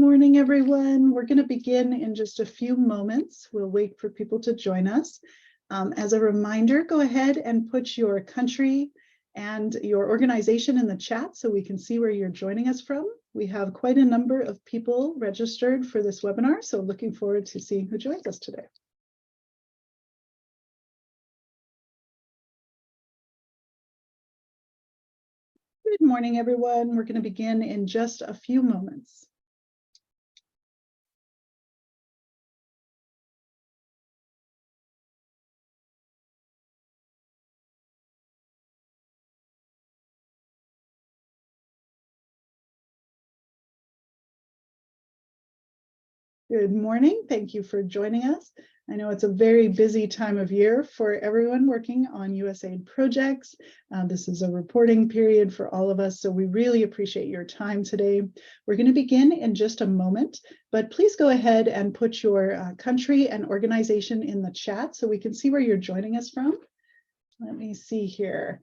morning, everyone. We're going to begin in just a few moments. We'll wait for people to join us. As a reminder, go ahead and put your country and your organization in the chat so we can see where you're joining us from. We have quite a number of people registered for this webinar, so looking forward to seeing who joins us today. Good morning, everyone. We're going to begin in just a few moments. Good morning. Thank you for joining us. I know it's a very busy time of year for everyone working on USAID projects. This is a reporting period for all of us, so we really appreciate your time today. We're going to begin in just a moment, but please go ahead and put your country and organization in the chat so we can see where you're joining us from. Let me see here.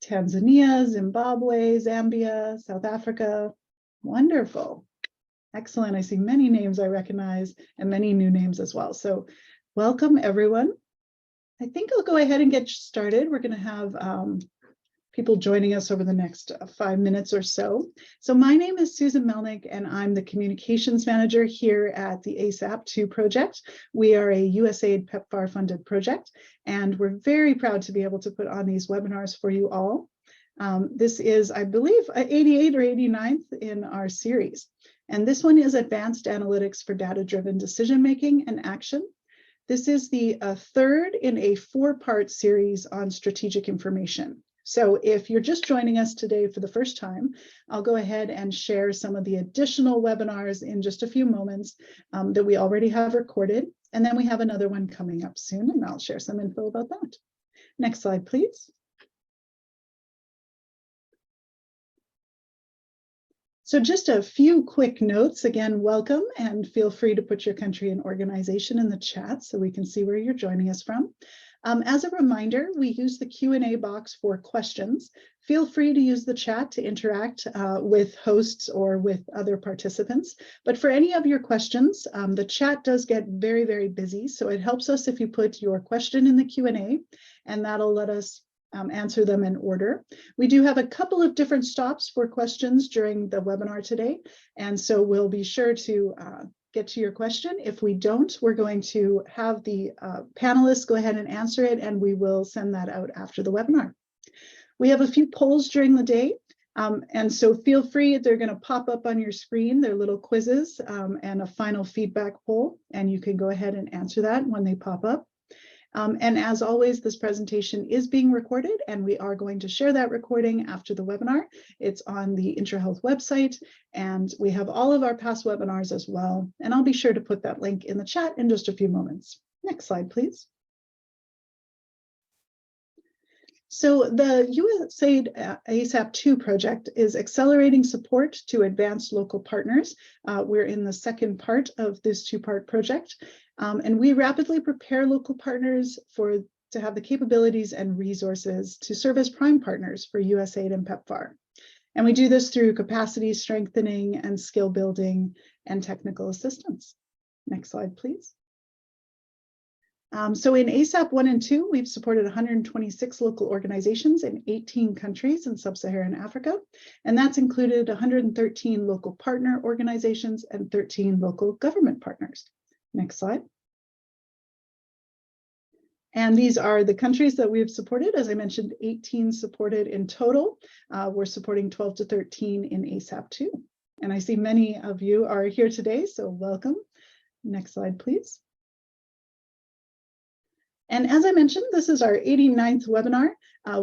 Tanzania, Zimbabwe, Zambia, South Africa. Wonderful. Excellent. I see many names I recognize and many new names as well. So welcome, everyone. I think I'll go ahead and get started. We're going to have people joining us over the next 5 minutes or so. So my name is Susan Melnick, and I'm the Communications Manager here at the ASAP2 project. We are a USAID PEPFAR funded project, and we're very proud to be able to put on these webinars for you all. This is, I believe, 88 or 89th in our series. And this one is Advanced Analytics for Data-Driven Decision-Making and Action. This is the third in a 4-part series on strategic information. So if you're just joining us today for the first time, I'll go ahead and share some of the additional webinars in just a few moments that we already have recorded. And then we have another one coming up soon, and I'll share some info about that. Next slide, please. So just a few quick notes. Again, welcome, and feel free to put your country and organization in the chat so we can see where you're joining us from. As a reminder, we use the Q&A box for questions. Feel free to use the chat to interact with hosts or with other participants. But for any of your questions, the chat does get very, very busy. So it helps us if you put your question in the Q&A, and that'll let us answer them in order. We do have a couple of different stops for questions during the webinar today, and so we'll be sure to get to your question. If we don't, we're going to have the panelists go ahead and answer it, and we will send that out after the webinar. We have a few polls during the day, and so feel free, they're going to pop up on your screen. They're little quizzes and a final feedback poll, and you can go ahead and answer that when they pop up. And as always, this presentation is being recorded, and we are going to share that recording after the webinar. It's on the IntraHealth website, and we have all of our past webinars as well. And I'll be sure to put that link in the chat in just a few moments. Next slide, please. So the USAID ASAP2 project is accelerating support to advance local partners. We're in the second part of this 2-part project. And we rapidly prepare local partners to have the capabilities and resources to serve as prime partners for USAID and PEPFAR. And we do this through capacity strengthening and skill building and technical assistance. Next slide, please. So in ASAP 1 and 2, we've supported 126 local organizations in 18 countries in sub-Saharan Africa, and that's included 113 local partner organizations and 13 local government partners. Next slide. And these are the countries that we've supported. As I mentioned, 18 supported in total. We're supporting 12 to 13 in ASAP 2. And I see many of you are here today, so welcome. Next slide, please. And as I mentioned, this is our 89th webinar.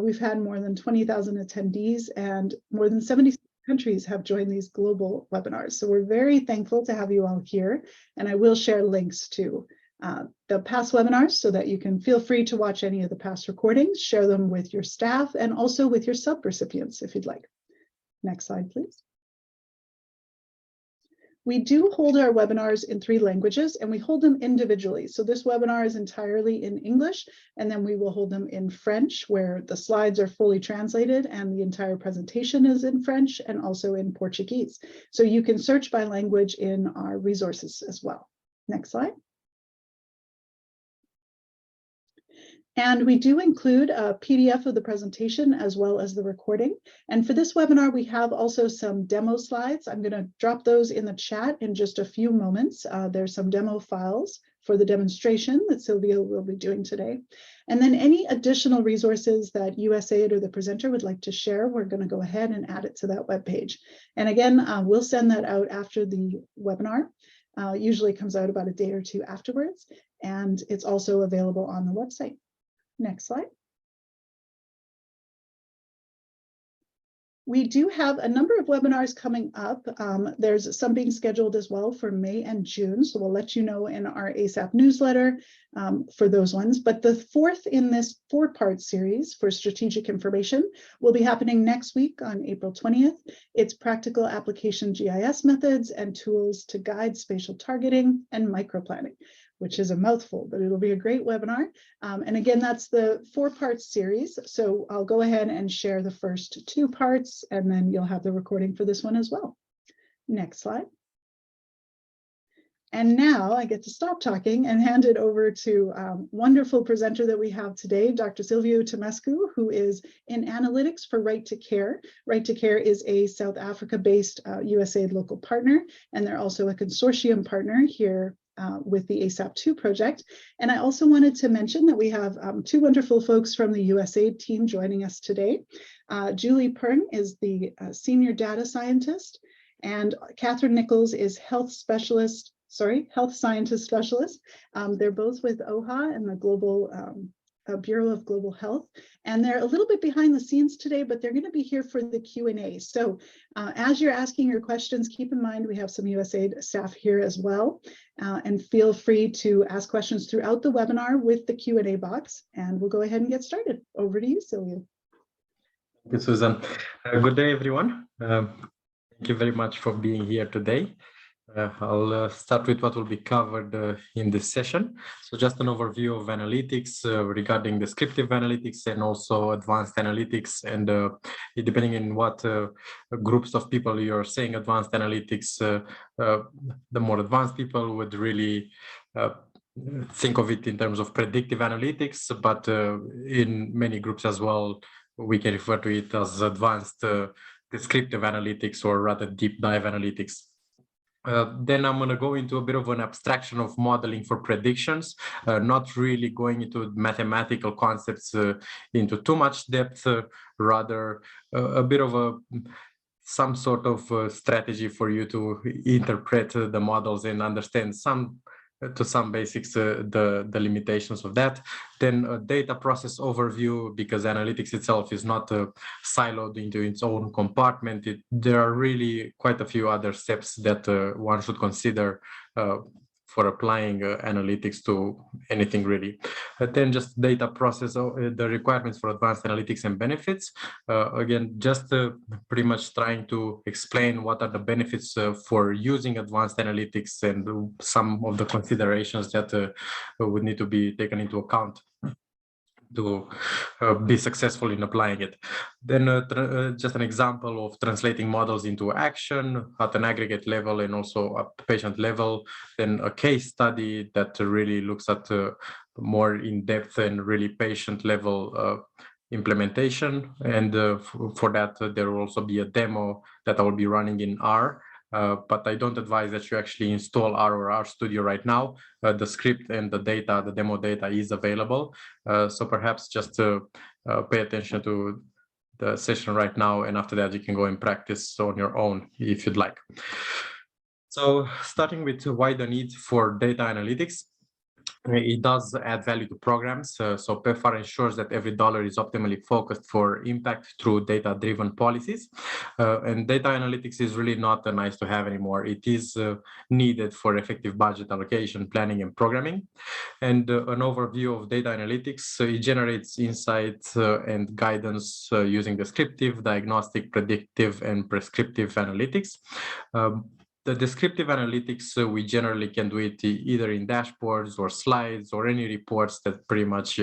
We've had more than 20,000 attendees, and more than 70 countries have joined these global webinars. So we're very thankful to have you all here. And I will share links to the past webinars so that you can feel free to watch any of the past recordings, share them with your staff, and also with your sub-recipients if you'd like. Next slide, please. We do hold our webinars in 3 languages, and we hold them individually. So this webinar is entirely in English, and then we will hold them in French, where the slides are fully translated and the entire presentation is in French and also in Portuguese. So you can search by language in our resources as well. Next slide. And we do include a PDF of the presentation as well as the recording. And for this webinar, we have also some demo slides. I'm going to drop those in the chat in just a few moments. There's some demo files for the demonstration that Sylvia will be doing today. And then any additional resources that USAID or the presenter would like to share, we're going to go ahead and add it to that webpage. And again, we'll send that out after the webinar. Usually comes out about a day or 2 afterwards. And it's also available on the website. Next slide. We do have a number of webinars coming up. There's some being scheduled as well for May and June, so we'll let you know in our ASAP newsletter for those ones. But the 4th in this 4-part series for strategic information will be happening next week on April 20th. It's practical application GIS methods and tools to guide spatial targeting and microplanning, which is a mouthful, but it'll be a great webinar. And again, that's the 4-part series. So I'll go ahead and share the first 2 parts, and then you'll have the recording for this one as well. Next slide. And now I get to stop talking and hand it over to wonderful presenter that we have today, Dr. Silvio Tomescu, who is in analytics for Right to Care. Right to Care is a South Africa-based USAID local partner, and they're also a consortium partner here with the ASAP2 project. And I also wanted to mention that we have 2 wonderful folks from the USAID team joining us today. Julie Pern is the senior data scientist, and Catherine Nichols is health scientist specialist. They're both with OHA and the Global Bureau of Global Health, and they're a little bit behind the scenes today, but they're going to be here for the Q&A. So as you're asking your questions, keep in mind we have some USAID staff here as well, and feel free to ask questions throughout the webinar with the Q&A box, and we'll go ahead and get started. Over to you, Sylvia. Thank you, Susan. Good day, everyone. Thank you very much for being here today. I'll start with what will be covered in this session. So just an overview of analytics regarding descriptive analytics and also advanced analytics. And depending on what groups of people you're saying advanced analytics, the more advanced people would really think of it in terms of predictive analytics, but in many groups as well, we can refer to it as advanced descriptive analytics, or rather deep dive analytics. Then I'm going to go into a bit of an abstraction of modeling for predictions, not really going into mathematical concepts into too much depth, rather a bit of some sort of strategy for you to interpret the models and understand to some basics the limitations of that. Then a data process overview, because analytics itself is not siloed into its own compartment. There are really quite a few other steps that one should consider for applying analytics to anything really. Then just data process, the requirements for advanced analytics and benefits. Again, just pretty much trying to explain what are the benefits for using advanced analytics and some of the considerations that would need to be taken into account to be successful in applying it. Then just an example of translating models into action at an aggregate level and also at patient level. Then a case study that really looks at more in-depth and really patient level implementation. And for that, there will also be a demo that I will be running in R. But I don't advise that you actually install R or R Studio right now. The script and the data, the demo data is available. So perhaps just pay attention to the session right now, and after that you can go and practice on your own if you'd like. So starting with why the need for data analytics. It does add value to programs. So PEPFAR ensures that every dollar is optimally focused for impact through data-driven policies. And data analytics is really not a nice to have anymore. It is needed for effective budget allocation, planning, and programming. And an overview of data analytics, it generates insights and guidance using descriptive, diagnostic, predictive, and prescriptive analytics. The descriptive analytics, we generally can do it either in dashboards or slides or any reports that pretty much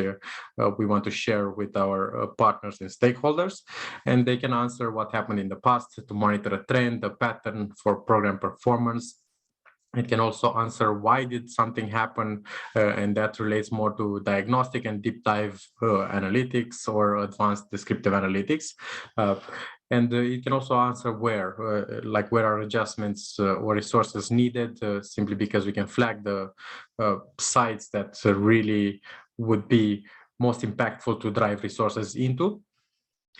we want to share with our partners and stakeholders. And they can answer what happened in the past to monitor a trend, a pattern for program performance. It can also answer why did something happen, and that relates more to diagnostic and deep dive analytics or advanced descriptive analytics. And it can also answer where, like where are adjustments or resources needed, simply because we can flag the sites that really would be most impactful to drive resources into.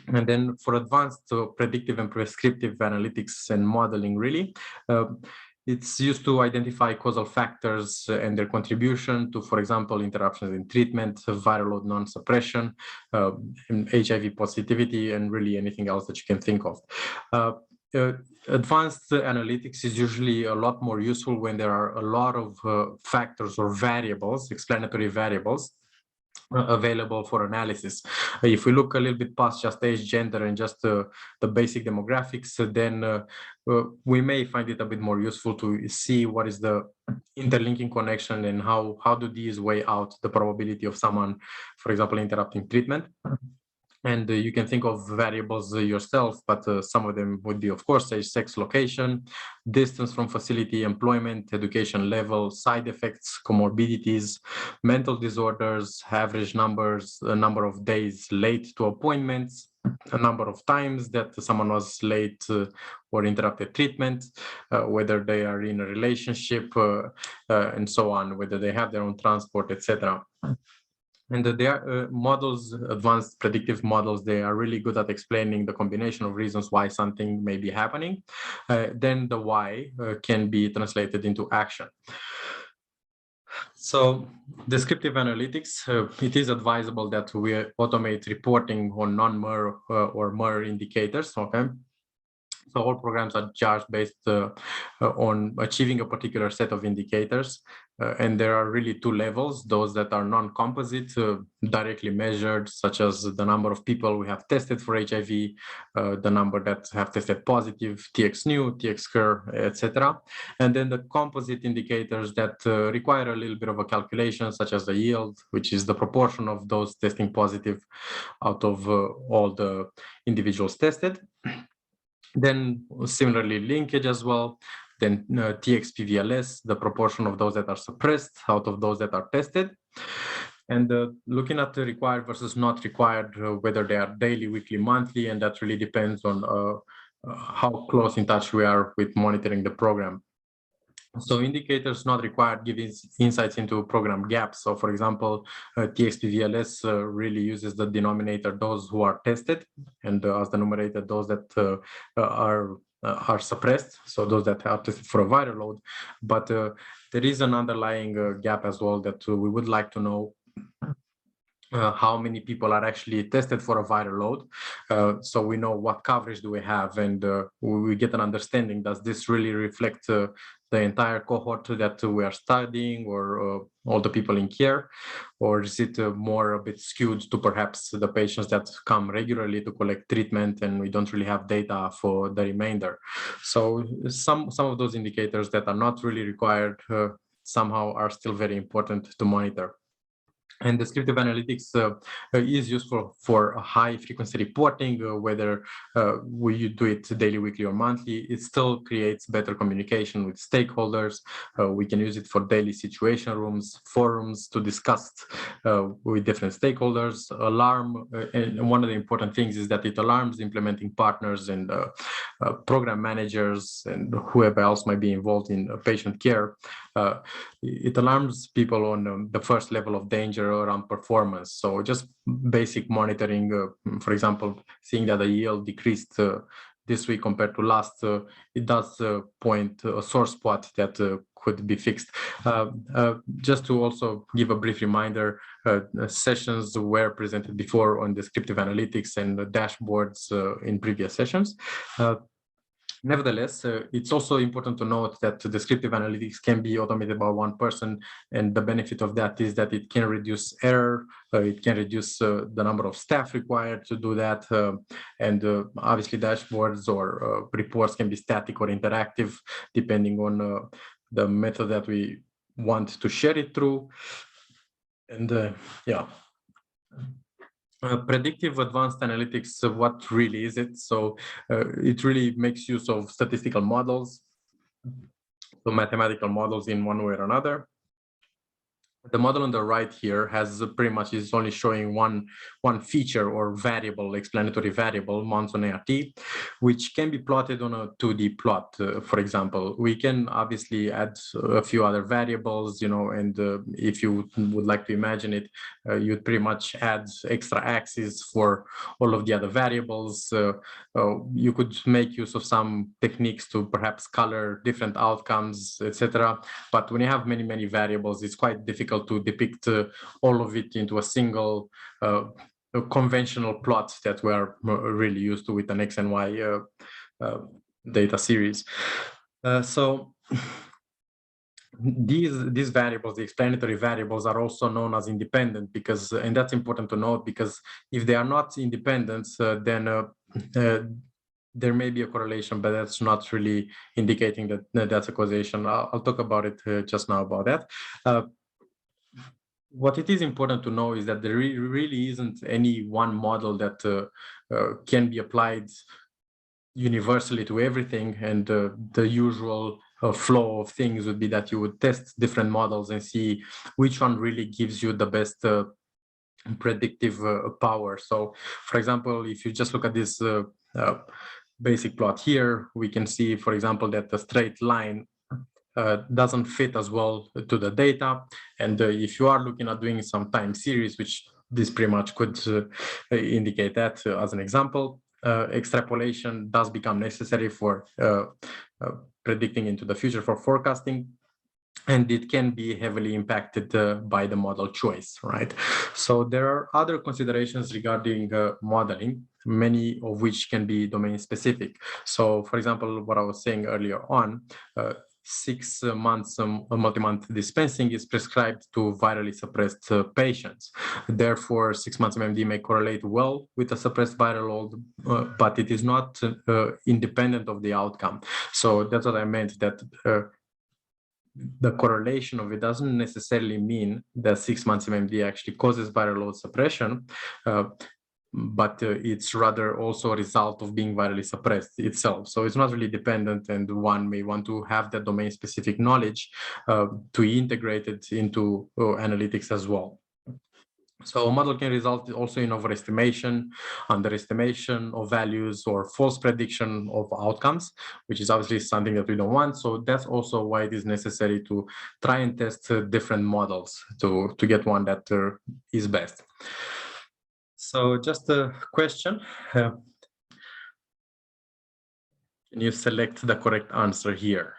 And then for advanced predictive and prescriptive analytics and modeling, really, it's used to identify causal factors and their contribution to, for example, interruptions in treatment, viral load non-suppression, HIV positivity, and really anything else that you can think of. Advanced analytics is usually a lot more useful when there are a lot of factors or variables, explanatory variables, available for analysis. If we look a little bit past just age, gender, and just the basic demographics, then we may find it a bit more useful to see what is the interlinking connection and how do these weigh out the probability of someone, for example, interrupting treatment. And you can think of variables yourself, but some of them would be, of course, age, sex, location, distance from facility, employment, education level, side effects, comorbidities, mental disorders, average numbers, a number of days late to appointments, a number of times that someone was late or interrupted treatment, whether they are in a relationship, and so on, whether they have their own transport, etc. And their models, advanced predictive models, they are really good at explaining the combination of reasons why something may be happening. Then the why can be translated into action. So descriptive analytics, it is advisable that we automate reporting on non-MER or MER indicators, okay? So all programs are judged based on achieving a particular set of indicators. And there are really two levels, those that are non-composite, directly measured, such as the number of people we have tested for HIV, the number that have tested positive, TX-new, TX-cur, etc. And then the composite indicators that require a little bit of a calculation, such as the yield, which is the proportion of those testing positive out of all the individuals tested. Then similarly linkage as well, then TXPVLS, the proportion of those that are suppressed out of those that are tested. And looking at the required versus not required, whether they are daily, weekly, monthly, and that really depends on how close in touch we are with monitoring the program. So indicators not required give insights into program gaps. So for example, TXPVLS really uses the denominator those who are tested, and as the numerator those that are suppressed, so those that are tested for a viral load. But there is an underlying gap as well that we would like to know. How many people are actually tested for a viral load, so we know what coverage do we have, and we get an understanding, does this really reflect the entire cohort that we are studying, or all the people in care, or is it more a bit skewed to perhaps the patients that come regularly to collect treatment and we don't really have data for the remainder. So some of those indicators that are not really required somehow are still very important to monitor. And descriptive analytics is useful for high frequency reporting, whether we do it daily, weekly, or monthly. It still creates better communication with stakeholders. We can use it for daily situation rooms, forums to discuss with different stakeholders. Alarm, and one of the important things is that it alarms implementing partners and program managers and whoever else might be involved in patient care. It alarms people on the first level of danger around performance. So just basic monitoring, for example, seeing that the yield decreased this week compared to last, it does point a sore spot that could be fixed. Just to also give a brief reminder, sessions were presented before on descriptive analytics and dashboards in previous sessions. Nevertheless, it's also important to note that descriptive analytics can be automated by one person, and the benefit of that is that it can reduce error, it can reduce the number of staff required to do that, and obviously dashboards or reports can be static or interactive depending on the method that we want to share it through. And yeah. Predictive advanced analytics, what really is it? So it really makes use of statistical models, so mathematical models in one way or another. The model on the right here has pretty much is only showing one feature or variable, explanatory variable, months on ART, which can be plotted on a 2D plot. For example, we can obviously add a few other variables, you know, and if you would like to imagine it, you'd pretty much add extra axes for all of the other variables. You could make use of some techniques to perhaps color different outcomes, etc. But when you have many variables, it's quite difficult to depict all of it into a single conventional plot that we are really used to with an X and Y data series. So these variables, the explanatory variables, are also known as independent because, and that's important to note, because if they are not independent, then there may be a correlation, but that's not really indicating that that's a causation. I'll talk about it just now about that. What it is important to know is that there really isn't any one model that can be applied universally to everything, and the usual flow of things would be that you would test different models and see which one really gives you the best predictive power. So, for example, if you just look at this basic plot here, we can see, for example, that the straight line doesn't fit as well to the data. And if you are looking at doing some time series, which this pretty much could indicate that as an example, extrapolation does become necessary for predicting into the future, for forecasting. And it can be heavily impacted by the model choice, right? So there are other considerations regarding modeling, many of which can be domain specific. So, for example, what I was saying earlier on, 6 months multi-month dispensing is prescribed to virally suppressed patients. Therefore, 6 months MMD may correlate well with a suppressed viral load, but it is not independent of the outcome. So that's what I meant, that the correlation of it doesn't necessarily mean that 6 months MMD actually causes viral load suppression, but it's rather also a result of being virally suppressed itself. So it's not really dependent, and one may want to have that domain-specific knowledge to integrate it into analytics as well. So a model can result also in overestimation, underestimation of values, or false prediction of outcomes, which is obviously something that we don't want. So that's also why it is necessary to try and test different models to get one that is best. So just a question. Can you select the correct answer here?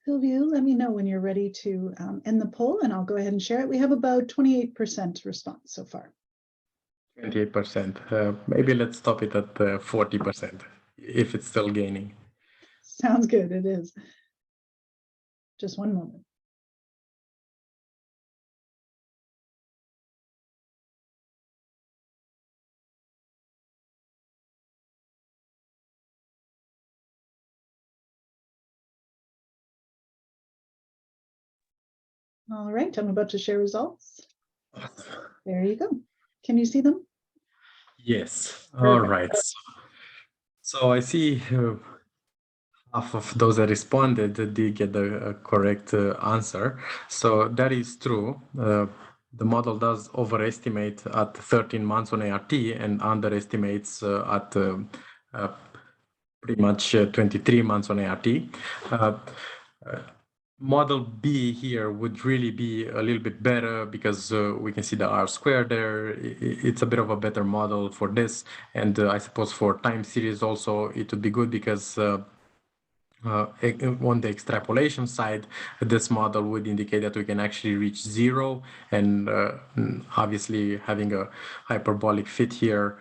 Sylvia, let me know when you're ready to end the poll, and I'll go ahead and share it. We have about 28% response so far. 28%. Maybe let's stop it at 40% if it's still gaining. Sounds good, it is. Just one moment. All right, I'm about to share results. There you go. Can you see them? Yes. All Perfect. right. So I see half of those that responded did get the correct answer. So that is true. The model does overestimate at 13 months on ART and underestimates at pretty much 23 months on ART. Model B here would really be a little bit better because we can see the R squared there. It's a bit of a better model for this. And I suppose for time series also, it would be good because on the extrapolation side, this model would indicate that we can actually reach zero. And obviously having a hyperbolic fit here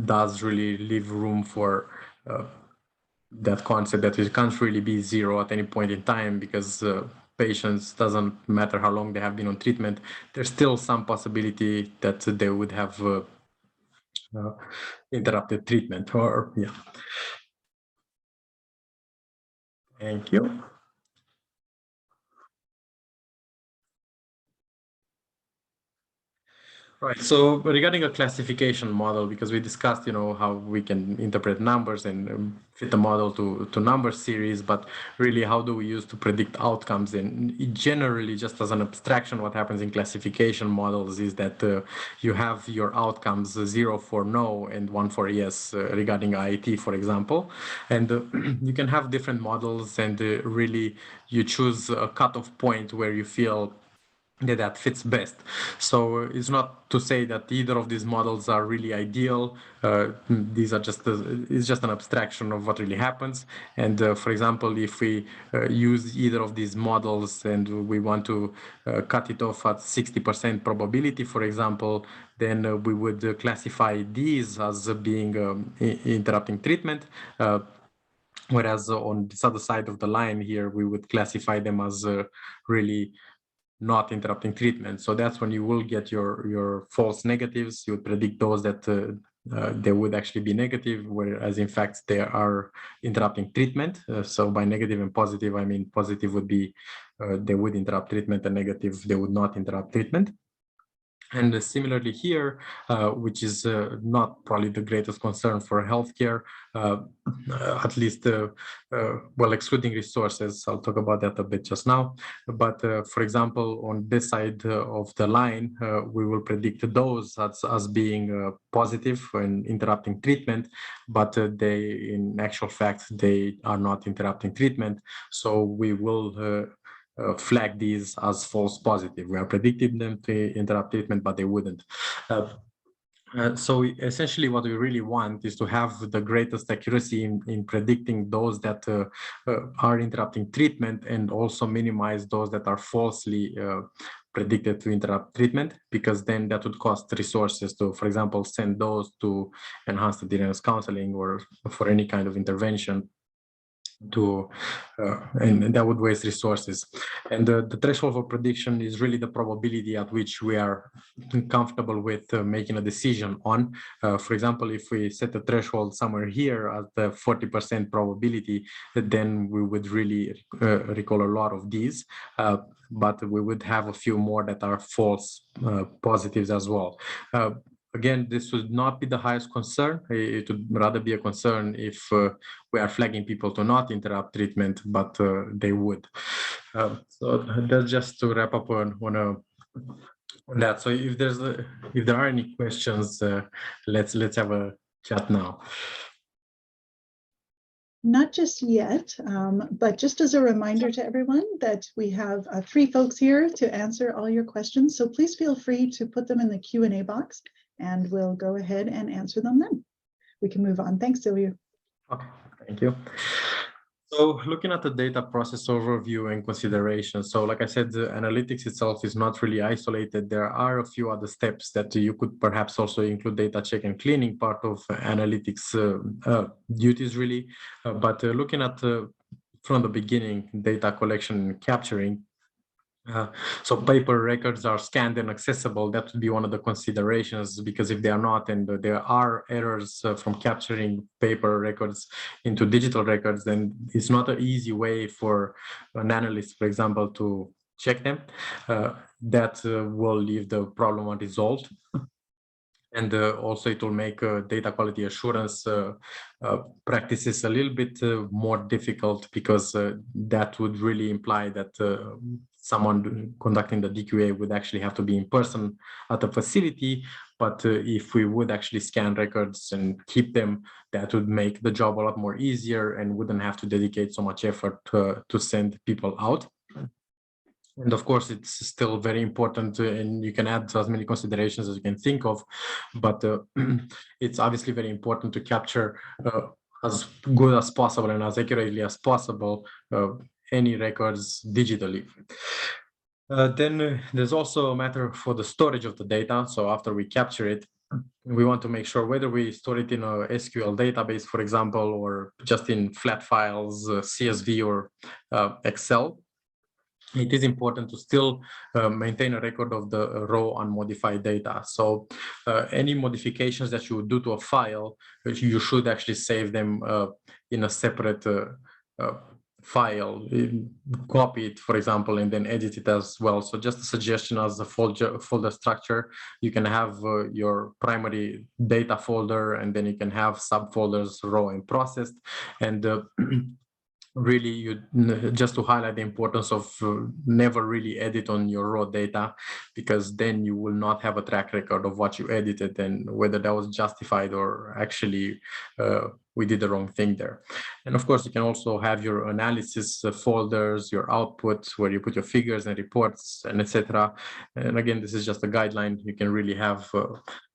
does really leave room for that concept that it can't really be zero at any point in time because patients, doesn't matter how long they have been on treatment, there's still some possibility that they would have interrupted treatment or yeah. Thank you. Right. So regarding a classification model, because we discussed, how we can interpret numbers and fit the model to number series, but really how do we use to predict outcomes? And generally, just as an abstraction, what happens in classification models is that you have your outcomes 0 for no and 1 for yes regarding IIT, for example. And you can have different models and really you choose a cutoff point where you feel that fits best. So it's not to say that either of these models are really ideal. These are it's just an abstraction of what really happens. And for example, if we use either of these models and we want to cut it off at 60% probability, for example, then we would classify these as being interrupting treatment. Whereas on this other side of the line here, we would classify them as really not interrupting treatment. So that's when you will get your false negatives. You would predict those that they would actually be negative, whereas in fact they are interrupting treatment. So by negative and positive, I mean positive would be they would interrupt treatment, and negative they would not interrupt treatment. And similarly here, which is not probably the greatest concern for healthcare, at least, well, excluding resources, I'll talk about that a bit just now. But for example, on this side of the line, we will predict those as being positive and interrupting treatment, but they, in actual fact, they are not interrupting treatment. So we will flag these as false positive. We are predicting them to interrupt treatment, but they wouldn't. So essentially what we really want is to have the greatest accuracy in predicting those that are interrupting treatment, and also minimize those that are falsely predicted to interrupt treatment, because then that would cost resources to, for example, send those to enhanced adherence counseling or for any kind of intervention and that would waste resources. And the threshold for prediction is really the probability at which we are comfortable with making a decision on. For example, if we set a threshold somewhere here at the 40% probability, then we would really recall a lot of these, but we would have a few more that are false positives as well. Again, this would not be the highest concern. It would rather be a concern if we are flagging people to not interrupt treatment, but they would. So that's just to wrap up on that. So if there are any questions, let's have a chat now. Not just yet, but just as a reminder to everyone that we have 3 folks here to answer all your questions. So please feel free to put them in the Q&A box, and we'll go ahead and answer them then. We can move on. Thanks, Sylvia. Okay, thank you. So looking at the data process overview and consideration. So like I said, the analytics itself is not really isolated. There are a few other steps that you could perhaps also include data check and cleaning part of analytics duties really. But looking at from the beginning, data collection and capturing, so paper records are scanned and accessible. That would be one of the considerations, because if they are not, and there are errors from capturing paper records into digital records, then it's not an easy way for an analyst, for example, to check them. That will leave the problem unresolved. And also it will make data quality assurance practices a little bit more difficult, because that would really imply that someone conducting the DQA would actually have to be in person at the facility. But if we would actually scan records and keep them, that would make the job a lot more easier and wouldn't have to dedicate so much effort to send people out. And of course, it's still very important, and you can add as many considerations as you can think of, but it's obviously very important to capture as good as possible and as accurately as possible any records digitally. Then there's also a matter for the storage of the data. So after we capture it, we want to make sure whether we store it in a SQL database, for example, or just in flat files, CSV or Excel. It is important to still maintain a record of the raw unmodified data. So any modifications that you would do to a file, you should actually save them in a separate file, copy it, for example, and then edit it as well. So just a suggestion as a folder structure, you can have your primary data folder, and then you can have subfolders, raw and processed. And really, you just to highlight the importance of never really edit on your raw data, because then you will not have a track record of what you edited and whether that was justified or actually we did the wrong thing there. And of course, you can also have your analysis folders, your outputs, where you put your figures and reports and etc. And again, this is just a guideline. You can really have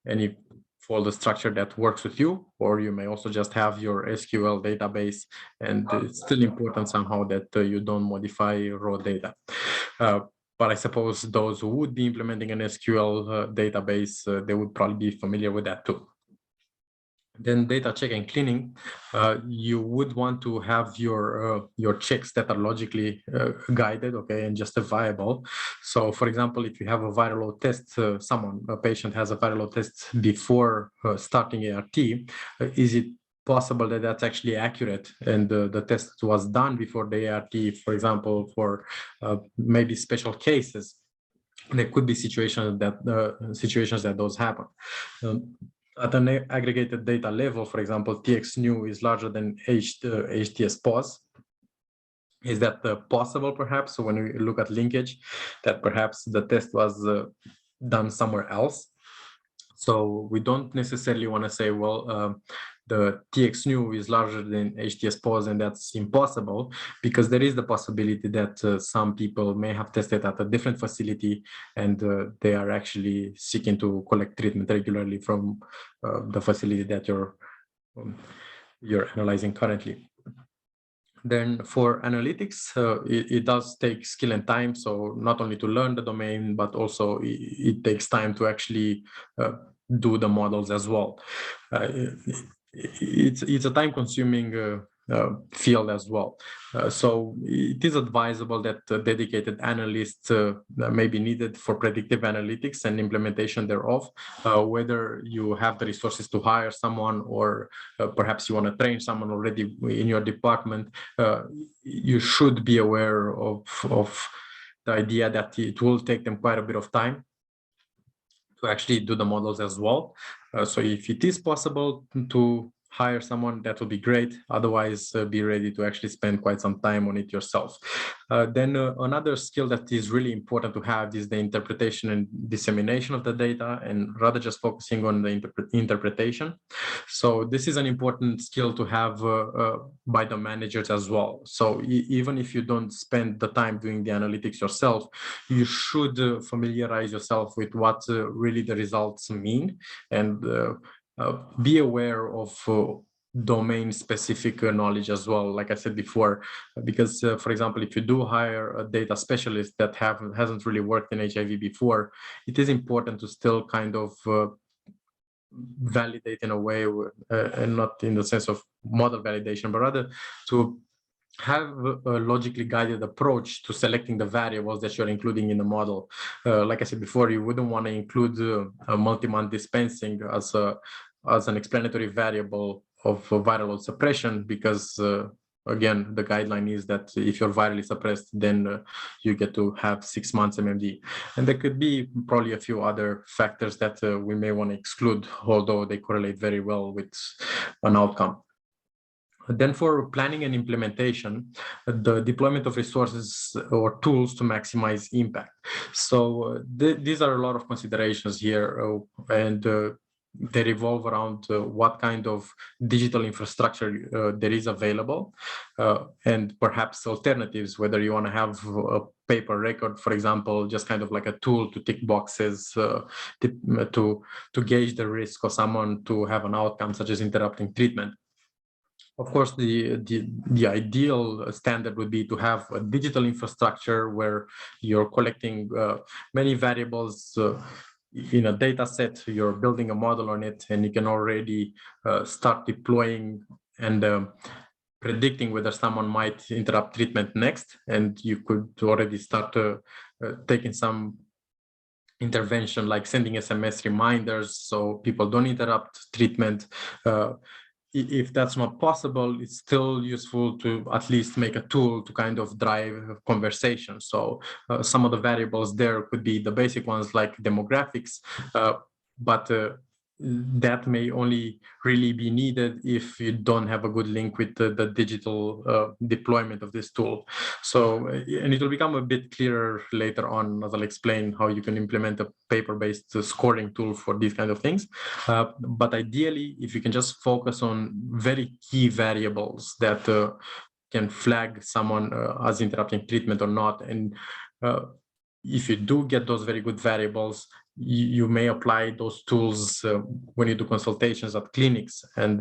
any folder structure that works with you, or you may also just have your SQL database, and it's still important somehow that you don't modify raw data. But I suppose those who would be implementing an SQL database, they would probably be familiar with that too. Then data check and cleaning, you would want to have your checks that are logically guided, okay, and justifiable. So, for example, if you have a viral load test, a patient has a viral load test before starting ART, is it possible that that's actually accurate and the test was done before the ART, for example, for maybe special cases? There could be situations that those happen. At an aggregated data level, for example, TX new is larger than HTS pos. Is that possible, perhaps? So when we look at linkage, that perhaps the test was done somewhere else. So we don't necessarily want to say, well, the TX new is larger than HTS pos, and that's impossible, because there is the possibility that some people may have tested at a different facility and they are actually seeking to collect treatment regularly from the facility that you're analyzing currently. Then for analytics, it does take skill and time. So not only to learn the domain, but also it takes time to actually do the models as well. It's a time-consuming field as well. So it is advisable that dedicated analysts may be needed for predictive analytics and implementation thereof, whether you have the resources to hire someone or perhaps you want to train someone already in your department. You should be aware of the idea that it will take them quite a bit of time to actually do the models as well. So if it is possible to hire someone, that would be great. Otherwise, be ready to actually spend quite some time on it yourself. Then another skill that is really important to have is the interpretation and dissemination of the data, and rather just focusing on the interpretation. So this is an important skill to have by the managers as well. So even if you don't spend the time doing the analytics yourself, you should familiarize yourself with what really the results mean, and be aware of domain-specific knowledge as well, like I said before, because, for example, if you do hire a data specialist that hasn't really worked in HIV before, it is important to still kind of validate in a way, and not in the sense of model validation, but rather to have a logically guided approach to selecting the variables that you're including in the model. Like I said before, you wouldn't want to include a multi-month dispensing as an explanatory variable of viral load suppression, because again, the guideline is that if you're virally suppressed, then you get to have 6 months MMD. And there could be probably a few other factors that we may want to exclude, although they correlate very well with an outcome. Then for planning and implementation, the deployment of resources or tools to maximize impact. So these are a lot of considerations here, and they revolve around what kind of digital infrastructure there is available, and perhaps alternatives, whether you want to have a paper record, for example, just kind of like a tool to tick boxes to gauge the risk of someone to have an outcome such as interrupting treatment. Of course, the ideal standard would be to have a digital infrastructure where you're collecting many variables in a data set, you're building a model on it, and you can already start deploying and predicting whether someone might interrupt treatment next, and you could already start taking some intervention like sending SMS reminders so people don't interrupt treatment. If that's not possible, it's still useful to at least make a tool to kind of drive conversation. So some of the variables there could be the basic ones like demographics, but that may only really be needed if you don't have a good link with the digital deployment of this tool. So, and it will become a bit clearer later on as I'll explain how you can implement a paper-based scoring tool for these kind of things. But ideally, if you can just focus on very key variables that can flag someone as interrupting treatment or not, and if you do get those very good variables, you may apply those tools when you do consultations at clinics, and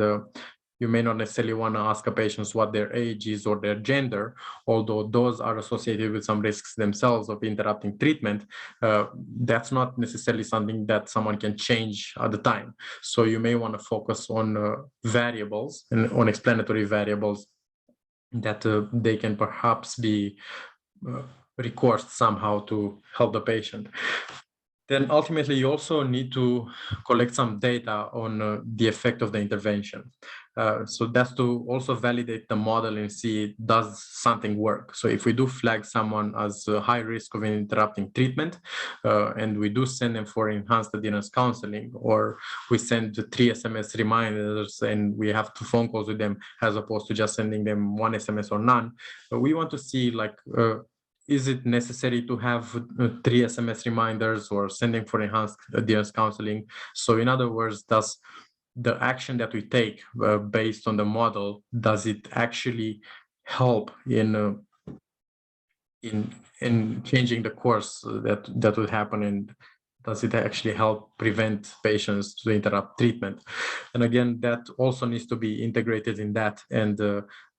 you may not necessarily want to ask a patient what their age is or their gender, although those are associated with some risks themselves of interrupting treatment. That's not necessarily something that someone can change at the time. So you may want to focus on variables and on explanatory variables that they can perhaps be recourse somehow to help the patient. Then ultimately, you also need to collect some data on the effect of the intervention. So that's to also validate the model and see, does something work? So if we do flag someone as a high risk of interrupting treatment, and we do send them for enhanced adherence counseling, or we send 3 SMS reminders and we have 2 phone calls with them, as opposed to just sending them 1 SMS or none, we want to see like, is it necessary to have 3 SMS reminders or sending for enhanced adherence counseling? So in other words, does the action that we take based on the model, does it actually help in changing the course that would happen, and does it actually help prevent patients to interrupt treatment? And again, that also needs to be integrated in that, and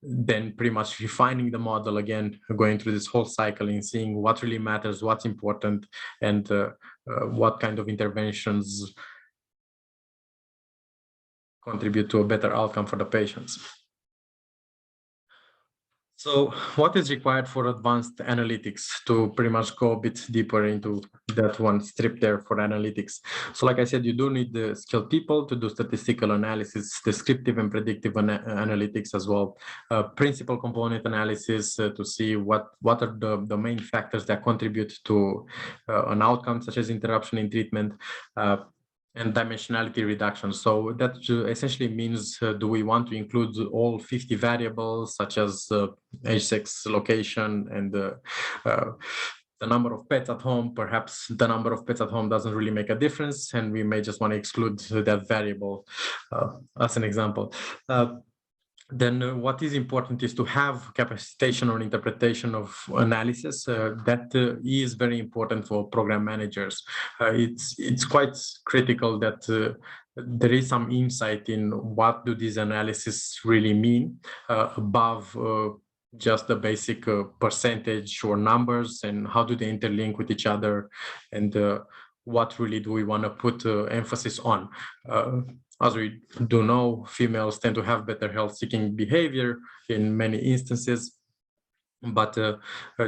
then pretty much refining the model again, going through this whole cycle and seeing what really matters, what's important, and what kind of interventions contribute to a better outcome for the patients. So what is required for advanced analytics, to pretty much go a bit deeper into that one strip there for analytics? So like I said, you do need the skilled people to do statistical analysis, descriptive and predictive analytics as well, principal component analysis to see what are the main factors that contribute to an outcome such as interruption in treatment, and dimensionality reduction. So that essentially means, do we want to include all 50 variables such as age, sex, location, and the number of pets at home? Perhaps the number of pets at home doesn't really make a difference, and we may just want to exclude that variable as an example. Then what is important is to have capacitation or interpretation of analysis. That is very important for program managers. It's quite critical that there is some insight in what do these analyses really mean above just the basic percentage or numbers, and how do they interlink with each other, and what really do we want to put emphasis on. As we do know, females tend to have better health-seeking behavior in many instances, but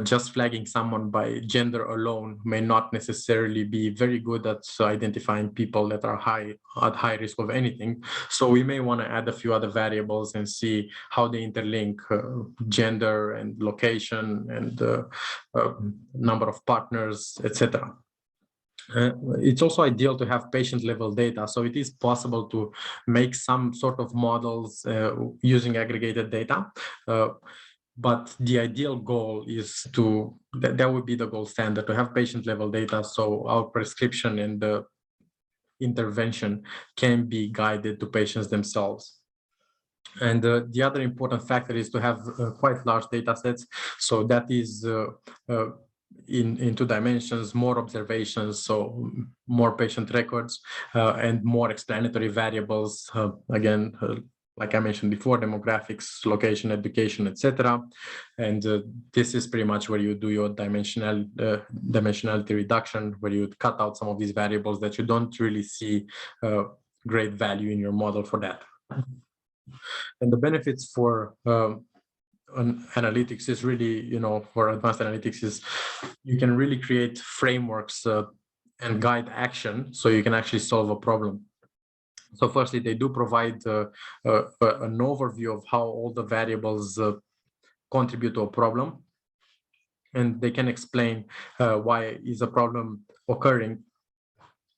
just flagging someone by gender alone may not necessarily be very good at identifying people that are at high risk of anything. So we may want to add a few other variables and see how they interlink gender and location and number of partners, etc. It's also ideal to have patient-level data, so it is possible to make some sort of models using aggregated data. But the ideal goal is that would be the gold standard, to have patient-level data, so our prescription and the intervention can be guided to patients themselves. And the other important factor is to have quite large data sets. So that is in 2 dimensions, more observations, so more patient records and more explanatory variables. Again, like I mentioned before, demographics, location, education, etc. And this is pretty much where you do your dimensionality reduction, where you cut out some of these variables that you don't really see great value in your model for that. And the benefits for analytics is really, for advanced analytics is you can really create frameworks and guide action, so you can actually solve a problem. So firstly, they do provide an overview of how all the variables contribute to a problem, and they can explain why is a problem occurring.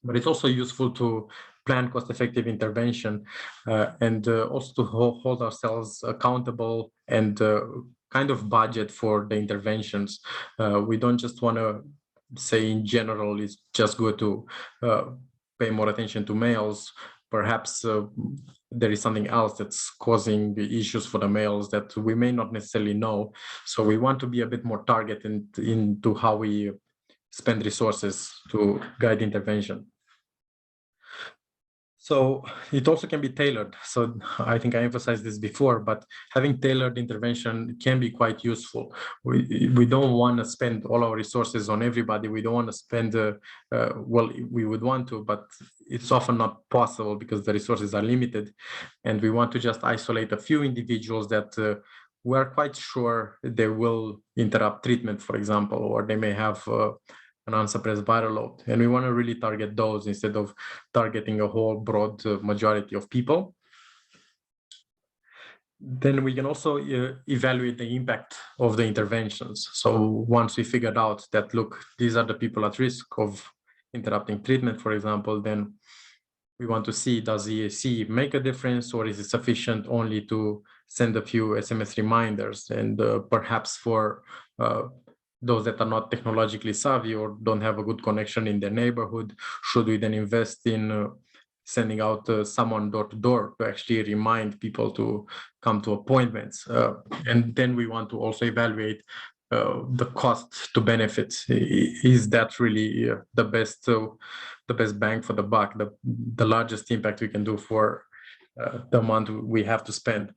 But it's also useful to plan cost-effective intervention and also to hold ourselves accountable and kind of budget for the interventions. We don't just want to say in general it's just good to pay more attention to males. Perhaps there is something else that's causing the issues for the males that we may not necessarily know. So we want to be a bit more targeted into how we spend resources to guide intervention. So it also can be tailored. So I think I emphasized this before, but having tailored intervention can be quite useful. We don't want to spend all our resources on everybody. We don't want to spend, well, we would want to, but it's often not possible because the resources are limited. And we want to just isolate a few individuals that we're quite sure they will interrupt treatment, for example, or they may have an unsuppressed viral load. And we want to really target those instead of targeting a whole broad majority of people. Then we can also evaluate the impact of the interventions. So once we figured out that, look, these are the people at risk of interrupting treatment, for example, then we want to see, does EAC make a difference, or is it sufficient only to send a few SMS reminders? And perhaps for those that are not technologically savvy or don't have a good connection in their neighborhood, should we then invest in sending out someone door to door to actually remind people to come to appointments? And then we want to also evaluate the cost to benefits. Is that really the best bang for the buck, the largest impact we can do for the amount we have to spend?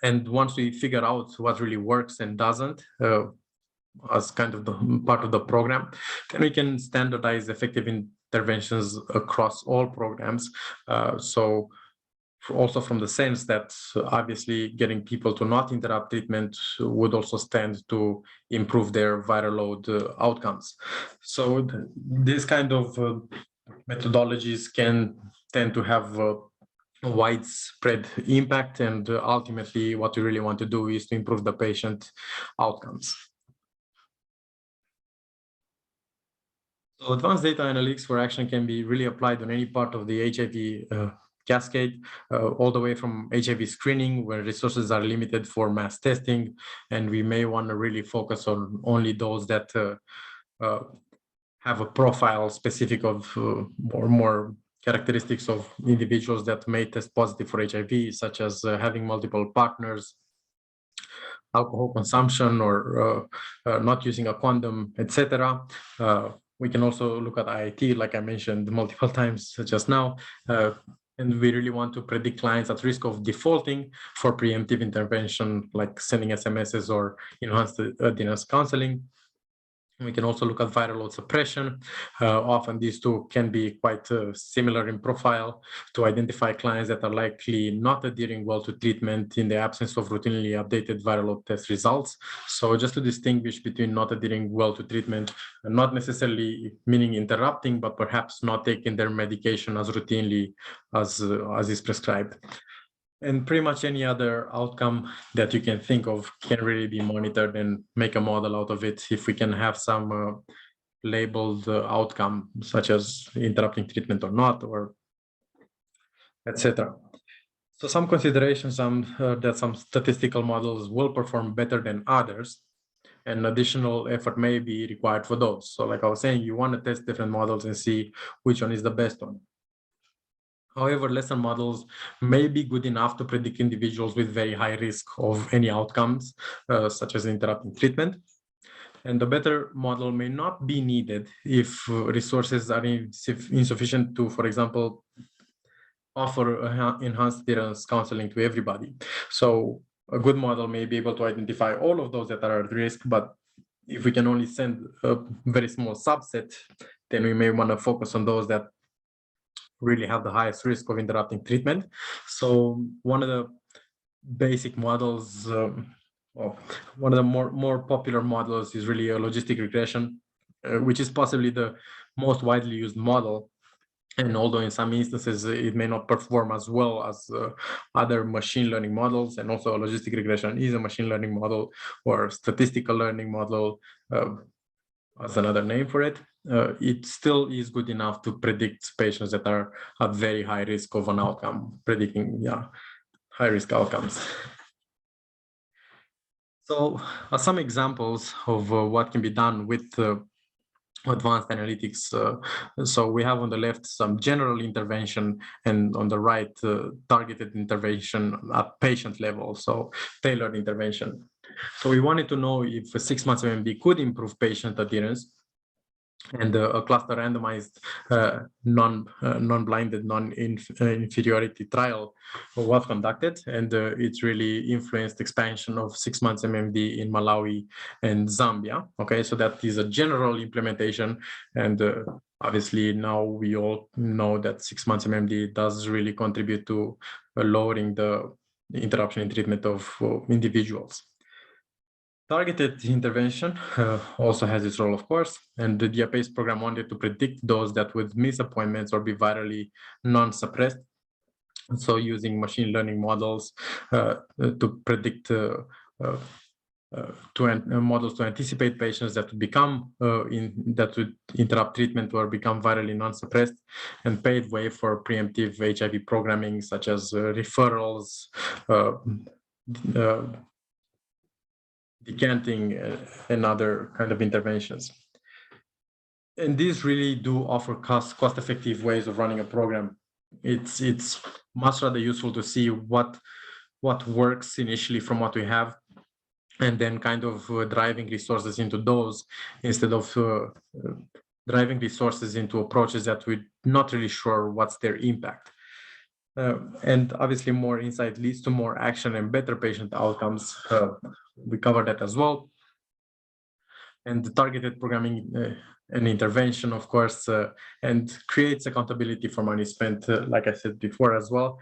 And once we figure out what really works and doesn't, as kind of the part of the program, then we can standardize effective interventions across all programs. So also from the sense that obviously getting people to not interrupt treatment would also stand to improve their viral load outcomes. So this kind of methodologies can tend to have widespread impact, and ultimately what we really want to do is to improve the patient outcomes. So advanced data analytics for action can be really applied on any part of the HIV cascade, all the way from HIV screening, where resources are limited for mass testing, and we may want to really focus on only those that have a profile specific of or more characteristics of individuals that may test positive for HIV, such as having multiple partners, alcohol consumption, or not using a condom, etc. we can also look at IIT, like I mentioned multiple times just now. And we really want to predict clients at risk of defaulting for preemptive intervention, like sending SMSs or enhanced adherence counseling. We can also look at viral load suppression. Often these two can be quite similar in profile to identify clients that are likely not adhering well to treatment in the absence of routinely updated viral load test results. So just to distinguish between not adhering well to treatment, not necessarily meaning interrupting, but perhaps not taking their medication as routinely as is prescribed. And pretty much any other outcome that you can think of can really be monitored and make a model out of it if we can have some labeled outcome, such as interrupting treatment or not, or etc. So some considerations that some statistical models will perform better than others, and additional effort may be required for those. So like I was saying, you want to test different models and see which one is the best one. However, lesser models may be good enough to predict individuals with very high risk of any outcomes, such as interrupting treatment. And the better model may not be needed if resources are insufficient to, for example, offer enhanced adherence counseling to everybody. So a good model may be able to identify all of those that are at risk, but if we can only send a very small subset, then we may want to focus on those that really have the highest risk of interrupting treatment. So one of the basic models, one of the more popular models is really a logistic regression, which is possibly the most widely used model. And although in some instances it may not perform as well as other machine learning models, and also a logistic regression is a machine learning model or statistical learning model, as another name for it, it still is good enough to predict patients that are at very high risk of an outcome, predicting high risk outcomes. So some examples of what can be done with advanced analytics. So we have on the left some general intervention, and on the right targeted intervention at patient level, so tailored intervention. So we wanted to know if a 6 months MMD could improve patient adherence, and a cluster randomized non-blinded non-inferiority trial was conducted, and it really influenced expansion of 6 months MMD in Malawi and Zambia. Okay, so that is a general implementation, and obviously now we all know that 6 months MMD does really contribute to lowering the interruption in treatment of individuals. Targeted intervention also has its role, of course, and the DIAPACE program wanted to predict those that would miss appointments or be virally non-suppressed. So using machine learning models to predict models to anticipate patients that would become that would interrupt treatment or become virally non-suppressed, and paved way for preemptive HIV programming, such as referrals, decanting, and other kind of interventions. And these really do offer cost-effective ways of running a program. It's much rather useful to see what works initially from what we have, and then kind of driving resources into those, instead of driving resources into approaches that we're not really sure what's their impact. And obviously more insight leads to more action and better patient outcomes. We cover that as well. And the targeted programming and intervention, of course, and creates accountability for money spent, like I said before as well.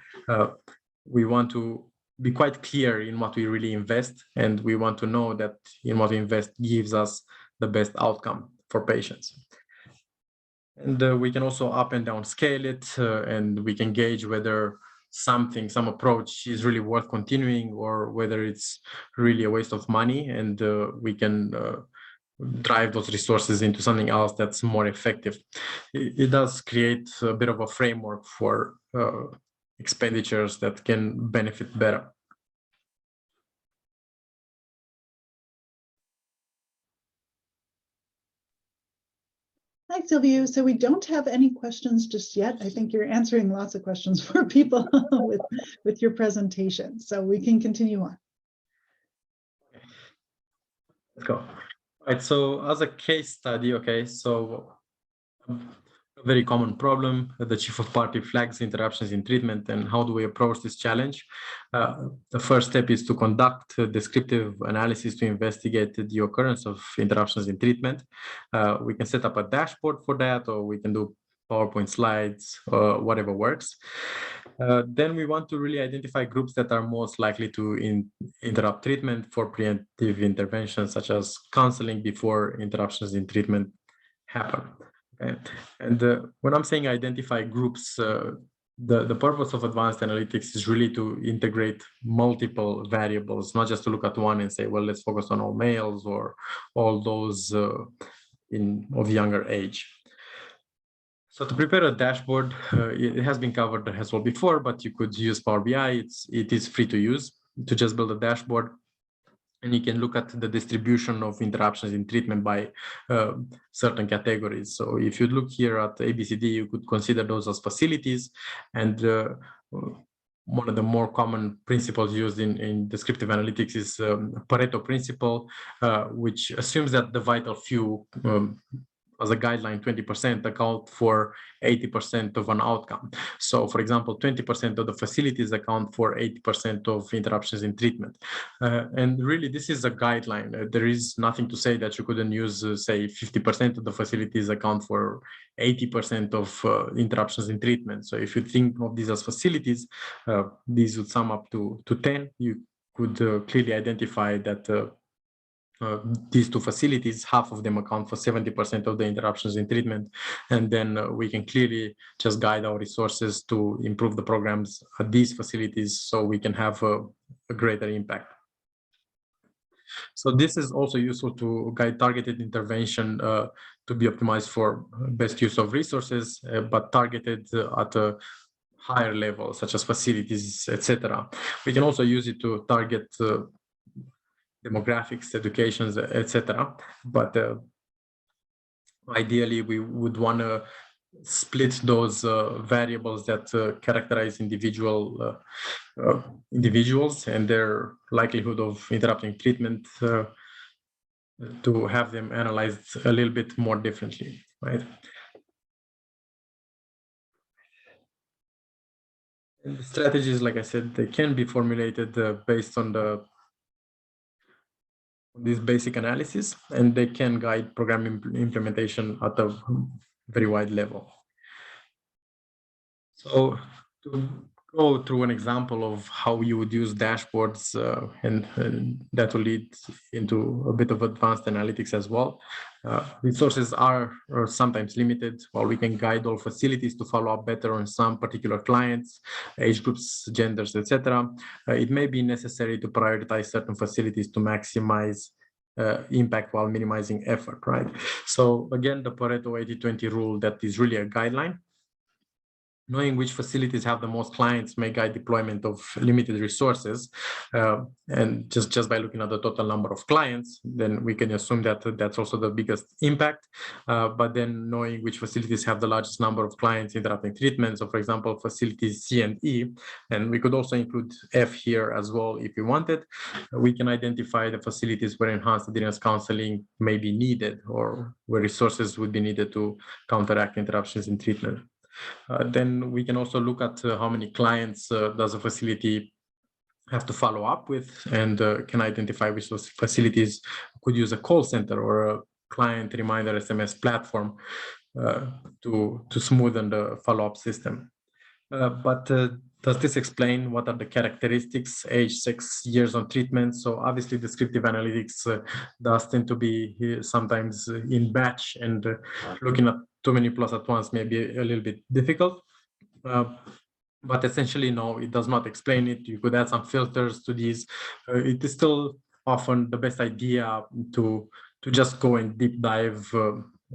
We want to be quite clear in what we really invest, and we want to know that in what we invest gives us the best outcome for patients. And we can also up and down scale it, and we can gauge whether some approach is really worth continuing, or whether it's really a waste of money, and we can drive those resources into something else that's more effective. It does create a bit of a framework for expenditures that can benefit better. Hi, Silvio. So we don't have any questions just yet. I think you're answering lots of questions for people with your presentation. So we can continue on. Let's go. Right, so as a case study, okay, so A very common problem. The chief of party flags interruptions in treatment, and how do we approach this challenge? The first step is to conduct a descriptive analysis to investigate the occurrence of interruptions in treatment. We can set up a dashboard for that, or we can do PowerPoint slides, whatever works. Then we want to really identify groups that are most likely to interrupt treatment for preemptive interventions, such as counseling before interruptions in treatment happen. Okay. And when I'm saying identify groups, the purpose of advanced analytics is really to integrate multiple variables, not just to look at one and say, well, let's focus on all males or all those of younger age. So to prepare a dashboard, it has been covered as well before, but you could use Power BI. It is free to use to just build a dashboard. And you can look at the distribution of interruptions in treatment by certain categories. So if you look here at ABCD, you could consider those as facilities. And one of the more common principles used in descriptive analytics is Pareto principle, which assumes that the vital few, as a guideline, 20% account for 80% of an outcome. So for example, 20% of the facilities account for 80% of interruptions in treatment. And really, this is a guideline. There is nothing to say that you couldn't use, say, 50% of the facilities account for 80% of interruptions in treatment. So if you think of these as facilities, these would sum up to 10. You could clearly identify that these two facilities, half of them account for 70% of the interruptions in treatment. And then we can clearly just guide our resources to improve the programs at these facilities so we can have a greater impact. So this is also useful to guide targeted intervention to be optimized for best use of resources, but targeted at a higher level, such as facilities, etc. We can also use it to target demographics, educations, etc. But ideally, we would want to split those variables that characterize individuals and their likelihood of interrupting treatment to have them analyzed a little bit more differently, right? And the strategies, like I said, they can be formulated based on this basic analysis, and they can guide program implementation at a very wide level. So to go through an example of how you would use dashboards, and that will lead into a bit of advanced analytics as well. Resources are sometimes limited. While we can guide all facilities to follow up better on some particular clients, age groups, genders, etc., it may be necessary to prioritize certain facilities to maximize impact while minimizing effort, right? So again, the Pareto 80-20 rule, that is really a guideline. Knowing which facilities have the most clients may guide deployment of limited resources. And just by looking at the total number of clients, then we can assume that that's also the biggest impact. But then knowing which facilities have the largest number of clients interrupting treatment. So for example, facilities C and E, and we could also include F here as well if we wanted. We can identify the facilities where enhanced adherence counseling may be needed or where resources would be needed to counteract interruptions in treatment. Then we can also look at how many clients does a facility have to follow up with, and can identify which those facilities could use a call center or a client reminder SMS platform to smoothen the follow-up system. But does this explain what are the characteristics, age, 6 years on treatment? So obviously descriptive analytics does tend to be sometimes in batch, and looking at too many plots at once may be a little bit difficult. But essentially, no, it does not explain it. You could add some filters to these. It is still often the best idea to just go and deep dive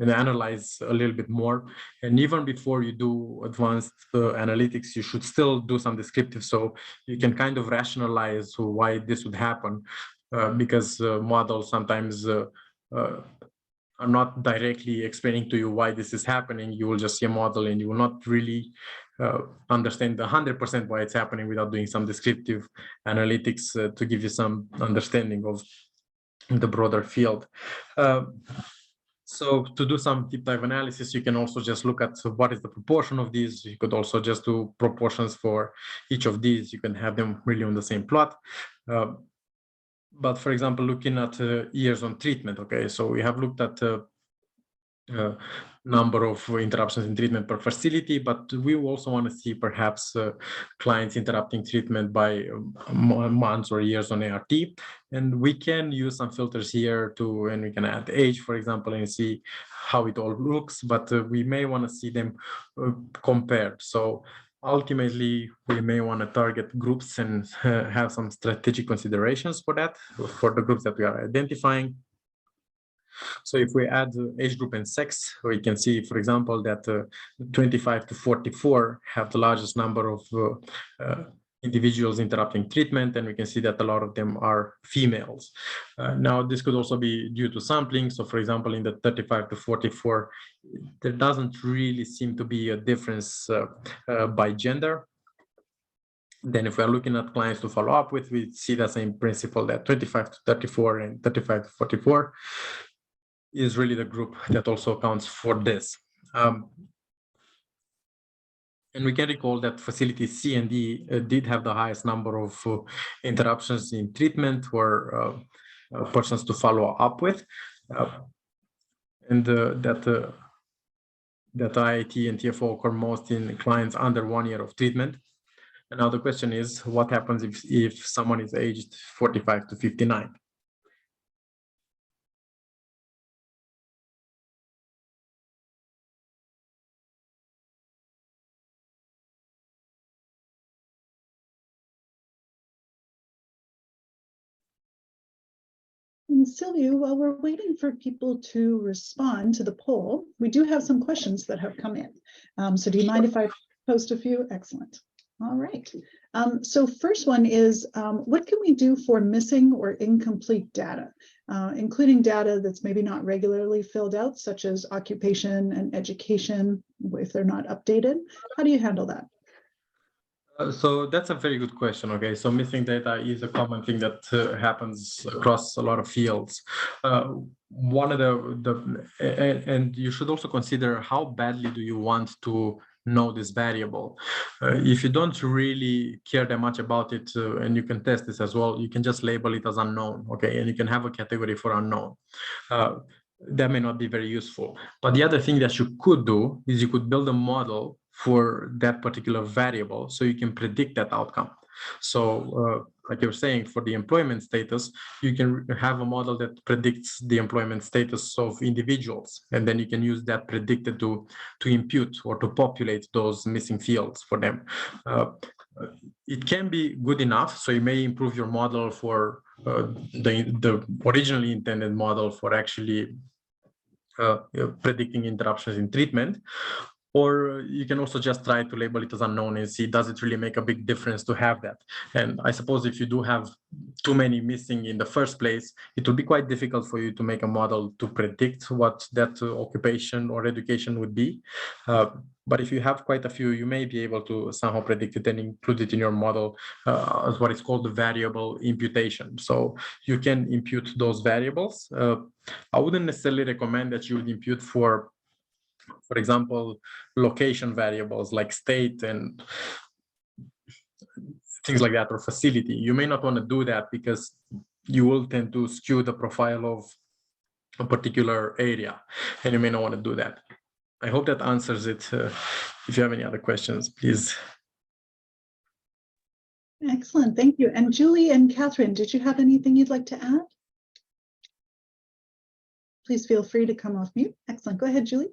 and analyze a little bit more. And even before you do advanced analytics, you should still do some descriptive, so you can kind of rationalize why this would happen, because models sometimes are not directly explaining to you why this is happening. You will just see a model and you will not really understand 100% why it's happening without doing some descriptive analytics to give you some understanding of the broader field. So to do some deep dive analysis, you can also just look at what is the proportion of these. You could also just do proportions for each of these. You can have them really on the same plot. But for example, looking at years on treatment, okay, so we have looked at number of interruptions in treatment per facility, but we also want to see perhaps clients interrupting treatment by months or years on ART. And we can use some filters here to, and we can add age, for example, and see how it all looks, but we may want to see them compared. So ultimately, we may want to target groups and have some strategic considerations for that, for the groups that we are identifying. So if we add age group and sex, we can see, for example, that 25 to 44 have the largest number of individuals interrupting treatment, and we can see that a lot of them are females. Now, this could also be due to sampling. So, for example, in the 35 to 44, there doesn't really seem to be a difference by gender. Then if we are looking at clients to follow up with, we see the same principle that 25 to 34 and 35 to 44 is really the group that also accounts for this. And we can recall that facilities C and D did have the highest number of interruptions in treatment or persons to follow up with. And that IIT and TFO occur most in clients under 1 year of treatment. And now the question is, what happens if someone is aged 45 to 59? And Sylvia, while we're waiting for people to respond to the poll, we do have some questions that have come in. So do you mind if I post a few? Excellent. All right. So first one is, what can we do for missing or incomplete data, including data that's maybe not regularly filled out, such as occupation and education, if they're not updated? How do you handle that? So that's a very good question. Okay, so missing data is a common thing that happens across a lot of fields. One of and you should also consider how badly do you want to know this variable. If you don't really care that much about it, and you can test this as well, you can just label it as unknown. Okay, and you can have a category for unknown. That may not be very useful. But the other thing that you could do is you could build a model for that particular variable so you can predict that outcome. So like you were saying, for the employment status, you can have a model that predicts the employment status of individuals, and then you can use that predictor to impute or to populate those missing fields for them. It can be good enough, so you may improve your model for the originally intended model for actually predicting interruptions in treatment. Or you can also just try to label it as unknown and see, does it really make a big difference to have that? And I suppose if you do have too many missing in the first place, it will be quite difficult for you to make a model to predict what that occupation or education would be. But if you have quite a few, you may be able to somehow predict it and include it in your model as what is called the variable imputation. So you can impute those variables. I wouldn't necessarily recommend that you would impute for example, location variables like state and things like that, or facility. You may not want to do that because you will tend to skew the profile of a particular area, and you may not want to do that. I hope that answers it. If you have any other questions, please. Excellent, thank you. And Julie and Catherine, did you have anything you'd like to add? Please feel free to come off mute. Excellent, go ahead, Julie.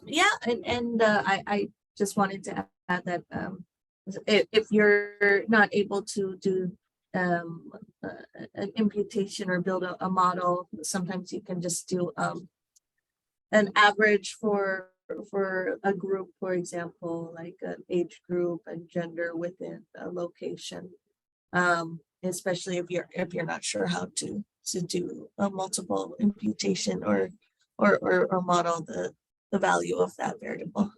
Yeah, and I just wanted to add that if you're not able to do an imputation or build a model, sometimes you can just do an average for a group, for example, like an age group and gender within a location, especially if you're not sure how to do a multiple imputation or model the value of that variable.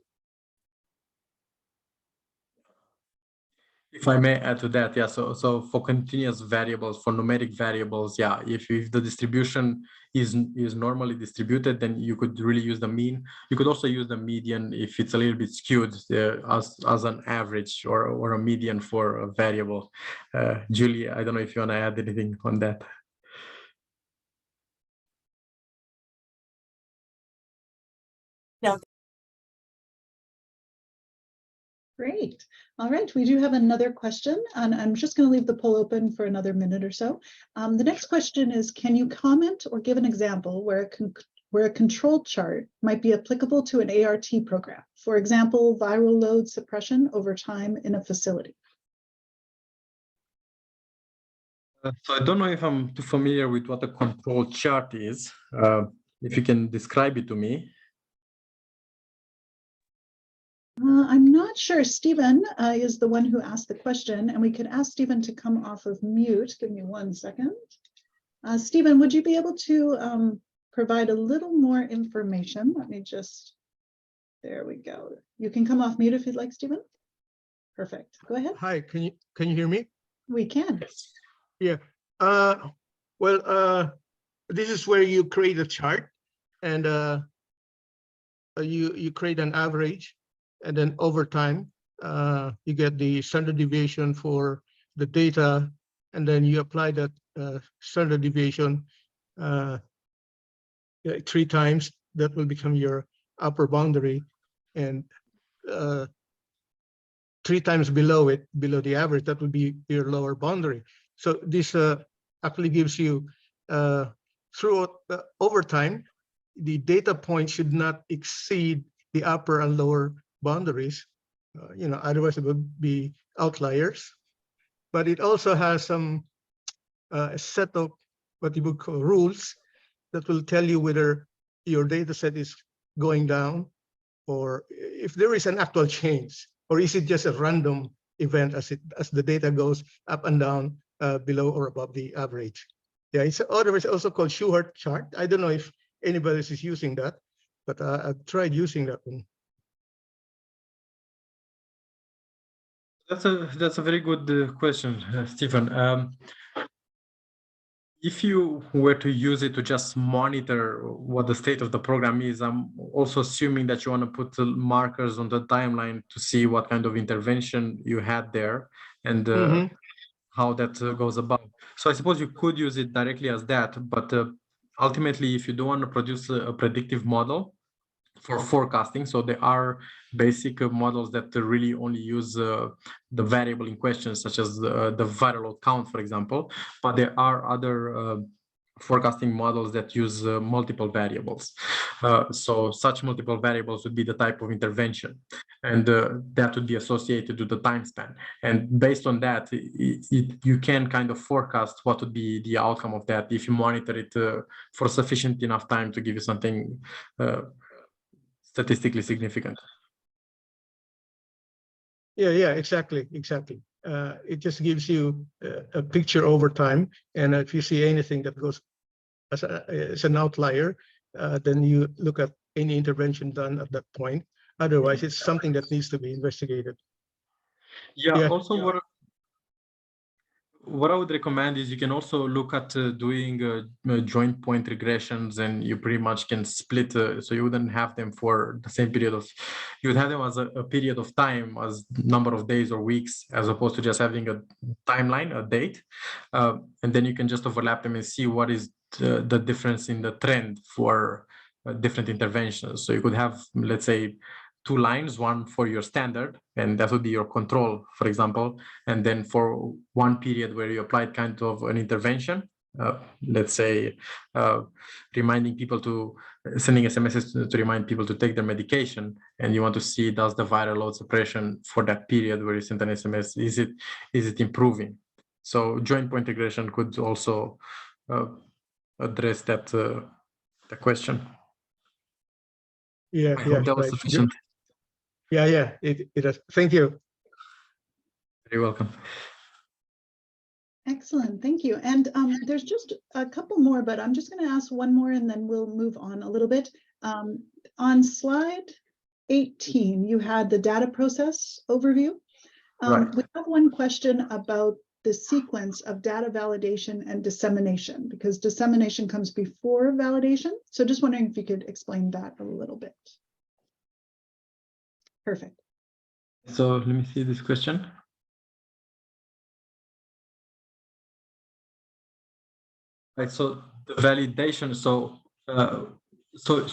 If I may add to that, yeah. So for continuous variables, for numeric variables, yeah. If the distribution is normally distributed, then you could really use the mean. You could also use the median if it's a little bit skewed as an average or a median for a variable. Julie, I don't know if you want to add anything on that. No. Great. All right, we do have another question, and I'm just going to leave the poll open for another minute or so. The next question is, can you comment or give an example where a control chart might be applicable to an ART program? For example, viral load suppression over time in a facility. So I don't know if I'm too familiar with what a control chart is. If you can describe it to me. I'm not sure. Stephen is the one who asked the question, and we could ask Stephen to come off of mute. Give me 1 second. Stephen, would you be able to provide a little more information? Let me just, there we go. You can come off mute if you'd like, Stephen. Perfect. Go ahead. Hi, can you hear me? We can. Yeah. This is where you create a chart, and you create an average, and then over time you get the standard deviation for the data, and then you apply that standard deviation 3 times. That will become your upper boundary, and 3 times below it, below the average, that would be your lower boundary. So this actually gives you over time, the data point should not exceed the upper and lower boundaries. Otherwise it would be outliers. But it also has some set of what you would call rules that will tell you whether your data set is going down, or if there is an actual change, or is it just a random event as the data goes up and down below or above the average. Yeah, it's otherwise also called Shewhart chart. I don't know if anybody is using that, but I've tried using that one. That's a very good question, Stephen. If you were to use it to just monitor what the state of the program is, I'm also assuming that you want to put markers on the timeline to see what kind of intervention you had there and how that goes about. So I suppose you could use it directly as that, but ultimately, if you don't want to produce a predictive model for forecasting, so there are basic models that really only use the variable in question, such as the viral load count, for example, but there are other forecasting models that use multiple variables. So such multiple variables would be the type of intervention, and that would be associated with the time span. And based on that, you can kind of forecast what would be the outcome of that if you monitor it for sufficient enough time to give you something statistically significant. Yeah, exactly. It just gives you a picture over time, and if you see anything that goes as an outlier, then you look at any intervention done at that point. Otherwise, it's something that needs to be investigated. Also, what I would recommend is you can also look at doing joint point regressions, and you pretty much can split, so you wouldn't have them for the same period of, you would have them as a period of time, as number of days or weeks, as opposed to just having a timeline, a date, and then you can just overlap them and see what is the difference in the trend for different interventions. So you could have, let's say, 2 lines, one for your standard, and that would be your control, for example, and then for one period where you applied kind of an intervention, let's say reminding people to, sending SMSs to remind people to take their medication, and you want to see, does the viral load suppression for that period where you sent an SMS, is it improving? So joint point regression could also address that the question. Yeah, I hope that was sufficient. Yeah, it is. Thank you. You're welcome. Excellent, thank you. And there's just a couple more, but I'm just going to ask one more and then we'll move on a little bit. On slide 18, you had the data process overview. Right. We have one question about the sequence of data validation and dissemination, because dissemination comes before validation. So just wondering if you could explain that a little bit. Perfect. So let me see this question. Right. So the validation. So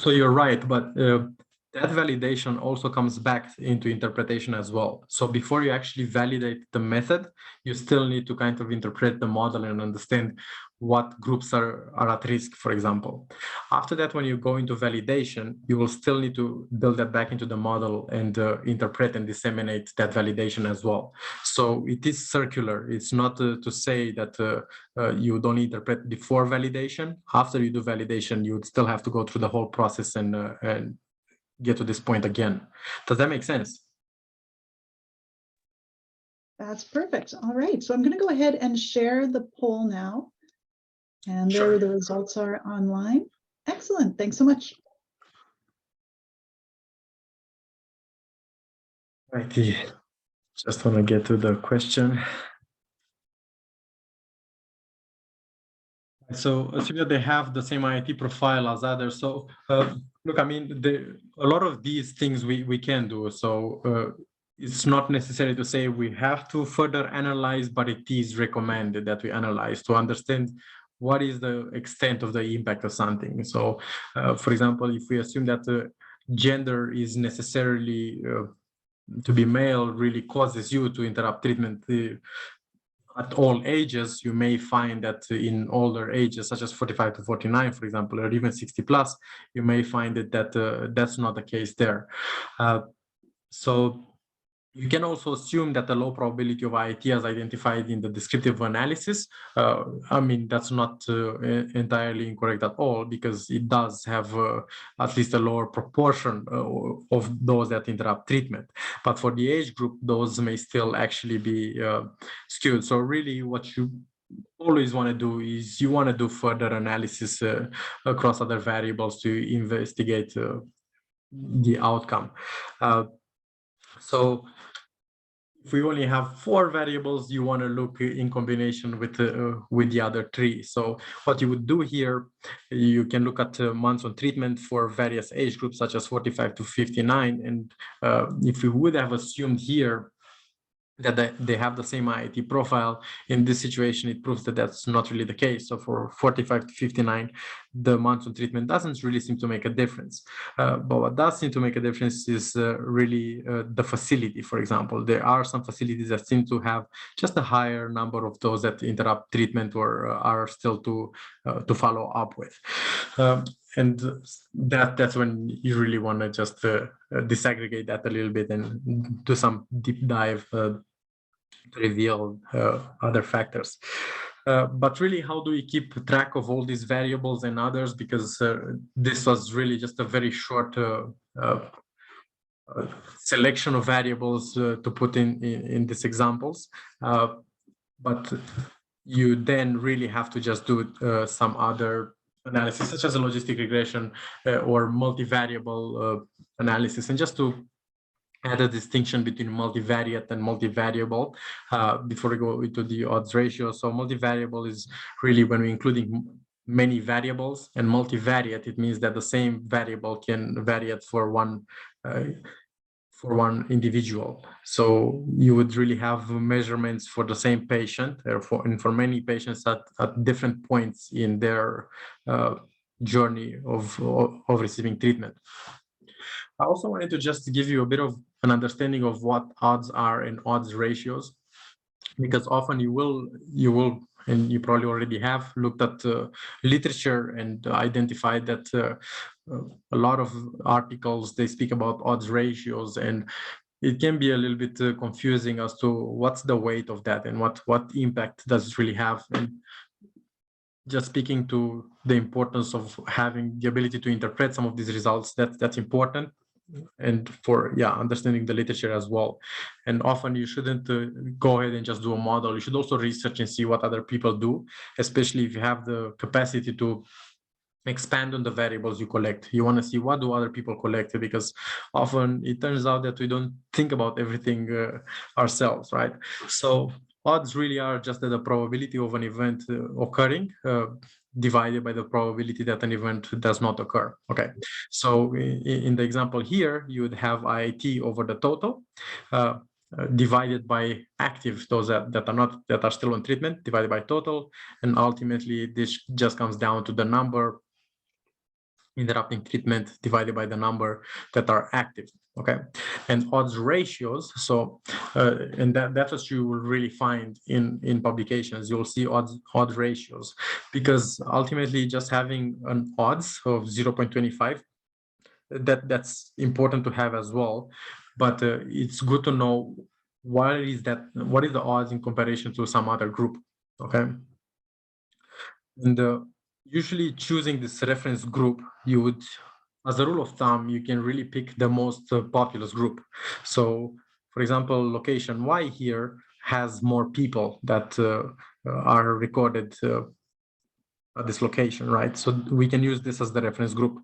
you're right, but that validation also comes back into interpretation as well. So before you actually validate the method, you still need to kind of interpret the model and understand what groups are at risk, for example. After that, when you go into validation, you will still need to build that back into the model and interpret and disseminate that validation as well. So it is circular. It's not to say that you don't interpret before validation. After you do validation, you would still have to go through the whole process and get to this point again. Does that make sense? That's perfect. All right. So I'm going to go ahead and share the poll now. And there Sure. the results are online. Excellent. Thanks so much. Righty. Just want to get to the question. So assuming that they have the same IIT profile as others. So look, I mean, a lot of these things we can do. So it's not necessary to say we have to further analyze, but it is recommended that we analyze to understand what is the extent of the impact of something. So for example, if we assume that gender is necessarily to be male really causes you to interrupt treatment at all ages, you may find that in older ages, such as 45 to 49, for example, or even 60 plus, you may find that that's not the case there. So you can also assume that the low probability of IIT as identified in the descriptive analysis, I mean, that's not entirely incorrect at all, because it does have at least a lower proportion of those that interrupt treatment. But for the age group, those may still actually be skewed. So really what you always want to do is you want to do further analysis across other variables to investigate the outcome. So if we only have 4 variables, you want to look in combination with the other 3. So what you would do here, you can look at months on treatment for various age groups, such as 45 to 59. And if we would have assumed here that they have the same IIT profile, in this situation, it proves that that's not really the case. So for 45 to 59, the months on treatment doesn't really seem to make a difference. But what does seem to make a difference is really the facility, for example. There are some facilities that seem to have just a higher number of those that interrupt treatment or are still to follow up with. And that's when you really want to just disaggregate that a little bit and do some deep dive to reveal other factors. But really, how do we keep track of all these variables and others? Because this was really just a very short selection of variables to put in these examples. But you then really have to just do some other analysis, such as a logistic regression or multivariable analysis. And just to add a distinction between multivariate and multivariable before we go into the odds ratio. So multivariable is really when we're including many variables, and multivariate, it means that the same variable can vary for one individual. So you would really have measurements for the same patient, and for many patients at different points in their journey of receiving treatment. I also wanted to just give you a bit of an understanding of what odds are and odds ratios, because often you will, and you probably already have looked at literature and identified that a lot of articles, they speak about odds ratios, and it can be a little bit confusing as to what's the weight of that and what impact does it really have. And just speaking to the importance of having the ability to interpret some of these results, that's important. And for understanding the literature as well. And often you shouldn't go ahead and just do a model. You should also research and see what other people do, especially if you have the capacity to expand on the variables you collect. You want to see what do other people collect, because often it turns out that we don't think about everything ourselves, right? So odds really are just the probability of an event occurring divided by the probability that an event does not occur. Okay, so in the example here, you would have IIT over the total divided by active, those that are still on treatment, divided by total, and ultimately this just comes down to the number interrupting treatment divided by the number that are active. Okay, and odds ratios. So, and that's what you will really find in publications. You'll see odds ratios, because ultimately just having an odds of 0.25, that's important to have as well. But it's good to know what is the odds in comparison to some other group. Okay, and usually choosing this reference group, you would, as a rule of thumb, you can really pick the most populous group. So, for example, location Y here has more people that are recorded at this location, right? So we can use this as the reference group.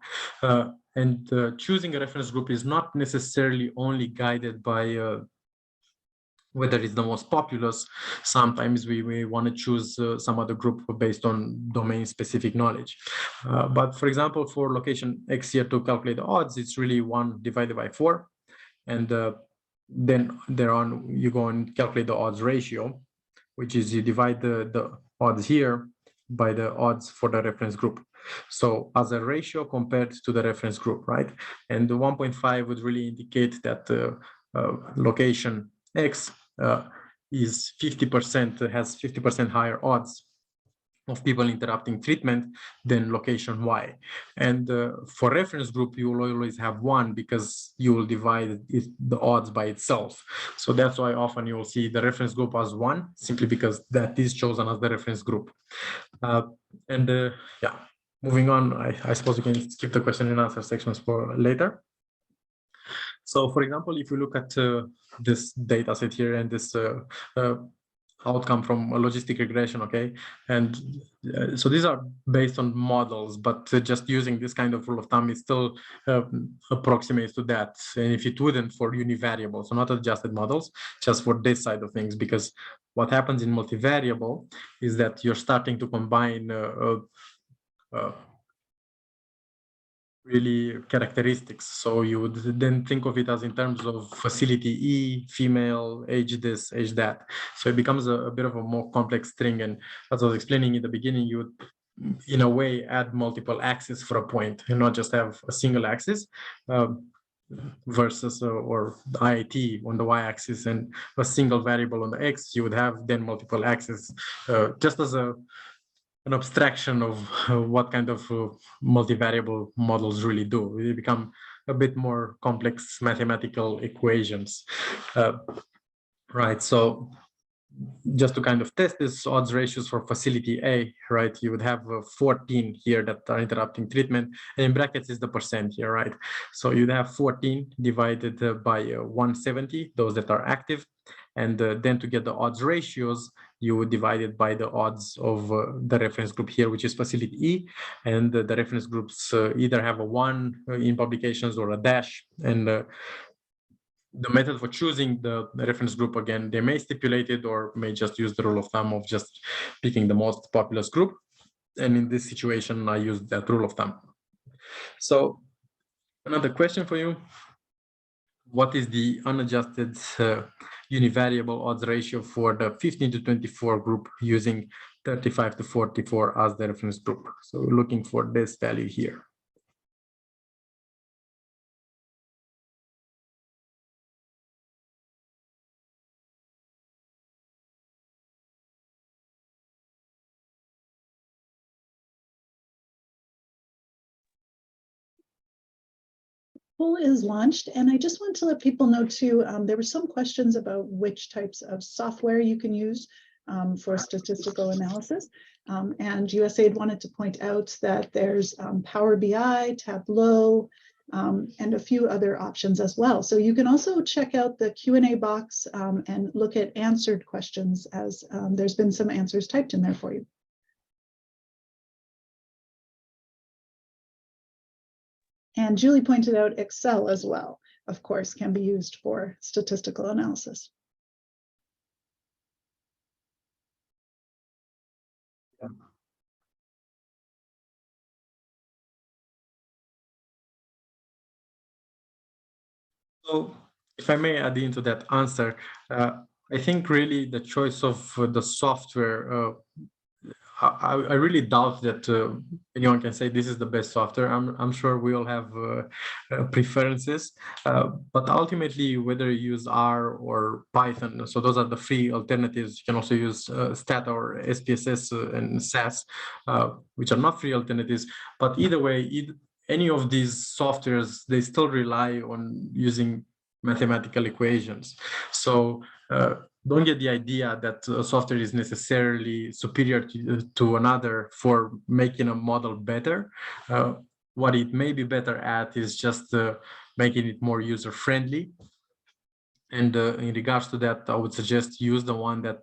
And choosing a reference group is not necessarily only guided by whether it's the most populous. Sometimes we want to choose some other group based on domain-specific knowledge. But for example, for location X here, to calculate the odds, it's really 1 divided by 4. And then thereon, you go and calculate the odds ratio, which is you divide the odds here by the odds for the reference group. So as a ratio compared to the reference group, right? And the 1.5 would really indicate that location X is 50%, has 50% higher odds of people interrupting treatment than location Y. And for reference group, you will always have 1, because you will divide the odds by itself. So that's why often you will see the reference group as 1, simply because that is chosen as the reference group. Yeah, moving on, I suppose we can skip the question and answer sections for later. So, for example, if you look at this data set here and this outcome from a logistic regression, okay, and so these are based on models, but just using this kind of rule of thumb, it still approximates to that. And if it wouldn't for univariable, so not adjusted models, just for this side of things, because what happens in multivariable is that you're starting to combine really characteristics. So you would then think of it as in terms of facility E, female, age this, age that. So it becomes a bit of a more complex string. And as I was explaining in the beginning, you would, in a way, add multiple axes for a point and not just have a single axis versus or the IIT on the y-axis and a single variable on the x. You would have then multiple axes just as an abstraction of what kind of multivariable models really do. They become a bit more complex mathematical equations. Right, so just to kind of test this odds ratios for facility A, right, you would have 14 here that are interrupting treatment, and in brackets is the percent here, right? So you'd have 14 divided by 170, those that are active, and then to get the odds ratios, you would divide it by the odds of the reference group here, which is facility E, and the reference groups either have a 1 in publications or a dash, and the method for choosing the reference group, again, they may stipulate it or may just use the rule of thumb of just picking the most populous group. And in this situation, I use that rule of thumb. So another question for you. What is the unadjusted univariable odds ratio for the 15 to 24 group using 35 to 44 as the reference group? So we're looking for this value here. Poll is launched, and I just want to let people know too, there were some questions about which types of software you can use for statistical analysis. And USAID wanted to point out that there's Power BI, Tableau, and a few other options as well. So you can also check out the Q&A box and look at answered questions, as there's been some answers typed in there for you. And Julie pointed out Excel as well, of course, can be used for statistical analysis. So if I may add into that answer, I think really the choice of the software, I really doubt that anyone can say this is the best software. I'm sure we all have preferences, but ultimately, whether you use R or Python, so those are the free alternatives. You can also use Stata or SPSS and SAS, which are not free alternatives. But either way, any of these softwares, they still rely on using mathematical equations. So don't get the idea that a software is necessarily superior to another for making a model better. What it may be better at is just making it more user-friendly. And in regards to that, I would suggest use the one that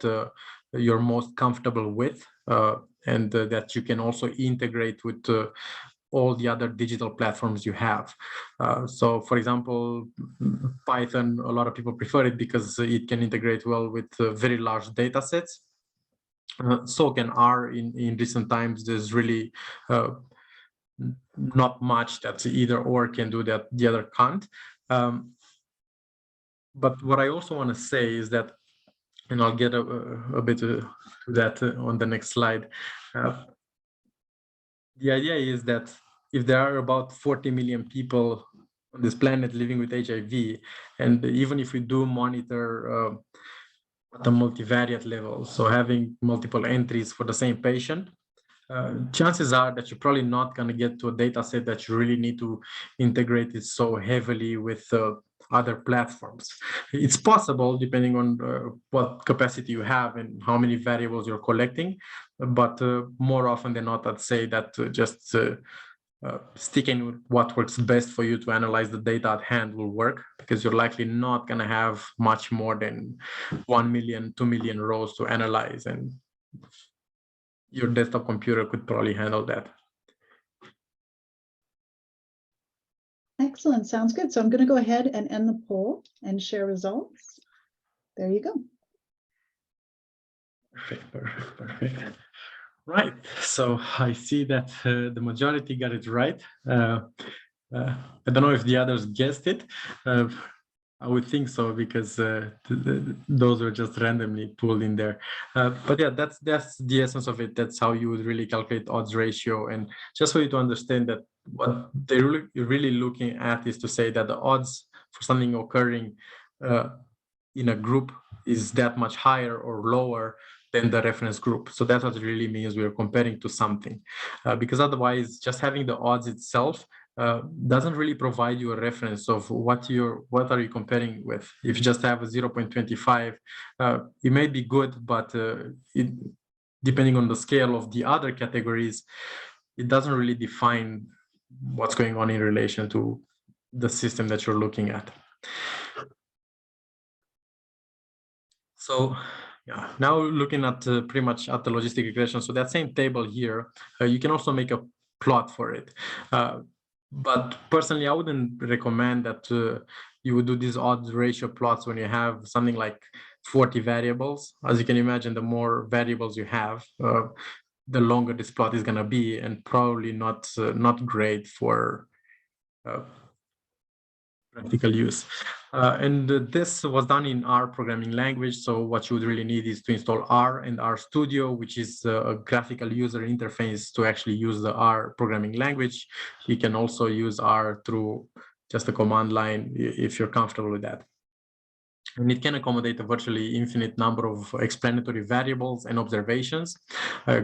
you're most comfortable with, and that you can also integrate with all the other digital platforms you have. So for example, Python, a lot of people prefer it because it can integrate well with very large data sets. So can R. In recent times, there's really not much that either or can do that the other can't. But what I also want to say is that, and I'll get a bit to that on the next slide. The idea is that if there are about 40 million people on this planet living with HIV, and even if we do monitor at a multivariate level, so having multiple entries for the same patient, chances are that you're probably not going to get to a data set that you really need to integrate it so heavily with other platforms. It's possible, depending on what capacity you have and how many variables you're collecting, but more often than not, I'd say that just sticking with what works best for you to analyze the data at hand will work, because you're likely not going to have much more than 1 million, 2 million rows to analyze, and your desktop computer could probably handle that. Excellent, sounds good. So I'm going to go ahead and end the poll and share results. There you go. Perfect. Right, so I see that the majority got it right. I don't know if the others guessed it. I would think so, because those were just randomly pulled in there. But yeah, that's the essence of it. That's how you would really calculate odds ratio. And just for you to understand that what they're really looking at is to say that the odds for something occurring in a group is that much higher or lower than the reference group. So that's what it really means. We are comparing to something, because otherwise just having the odds itself doesn't really provide you a reference of what are you comparing with. If you just have a 0.25, it may be good, but depending on the scale of the other categories, it doesn't really define what's going on in relation to the system that you're looking at. So yeah, now looking at pretty much at the logistic regression. So that same table here, you can also make a plot for it. But personally, I wouldn't recommend that you would do these odds ratio plots when you have something like 40 variables. As you can imagine, the more variables you have, the longer this plot is going to be, and probably not great for practical use. And this was done in R programming language. So what you would really need is to install R and R Studio, which is a graphical user interface to actually use the R programming language. You can also use R through just a command line if you're comfortable with that. And it can accommodate a virtually infinite number of explanatory variables and observations,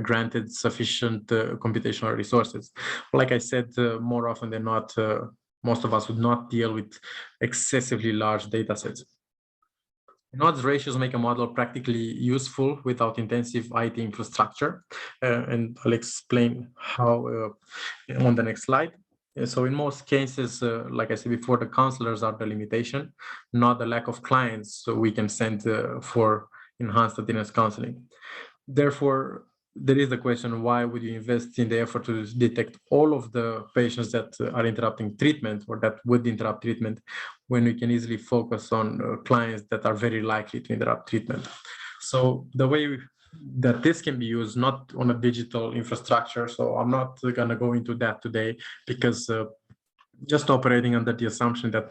granted sufficient computational resources. Like I said, more often than not, most of us would not deal with excessively large data sets. Odds ratios make a model practically useful without intensive IT infrastructure. And I'll explain how on the next slide. So in most cases, like I said before, the counselors are the limitation, not the lack of clients so we can send for enhanced attendance counseling. Therefore, there is the question, why would you invest in the effort to detect all of the patients that are interrupting treatment or that would interrupt treatment when we can easily focus on clients that are very likely to interrupt treatment? So the way that this can be used, not on a digital infrastructure, so I'm not going to go into that today, because just operating under the assumption that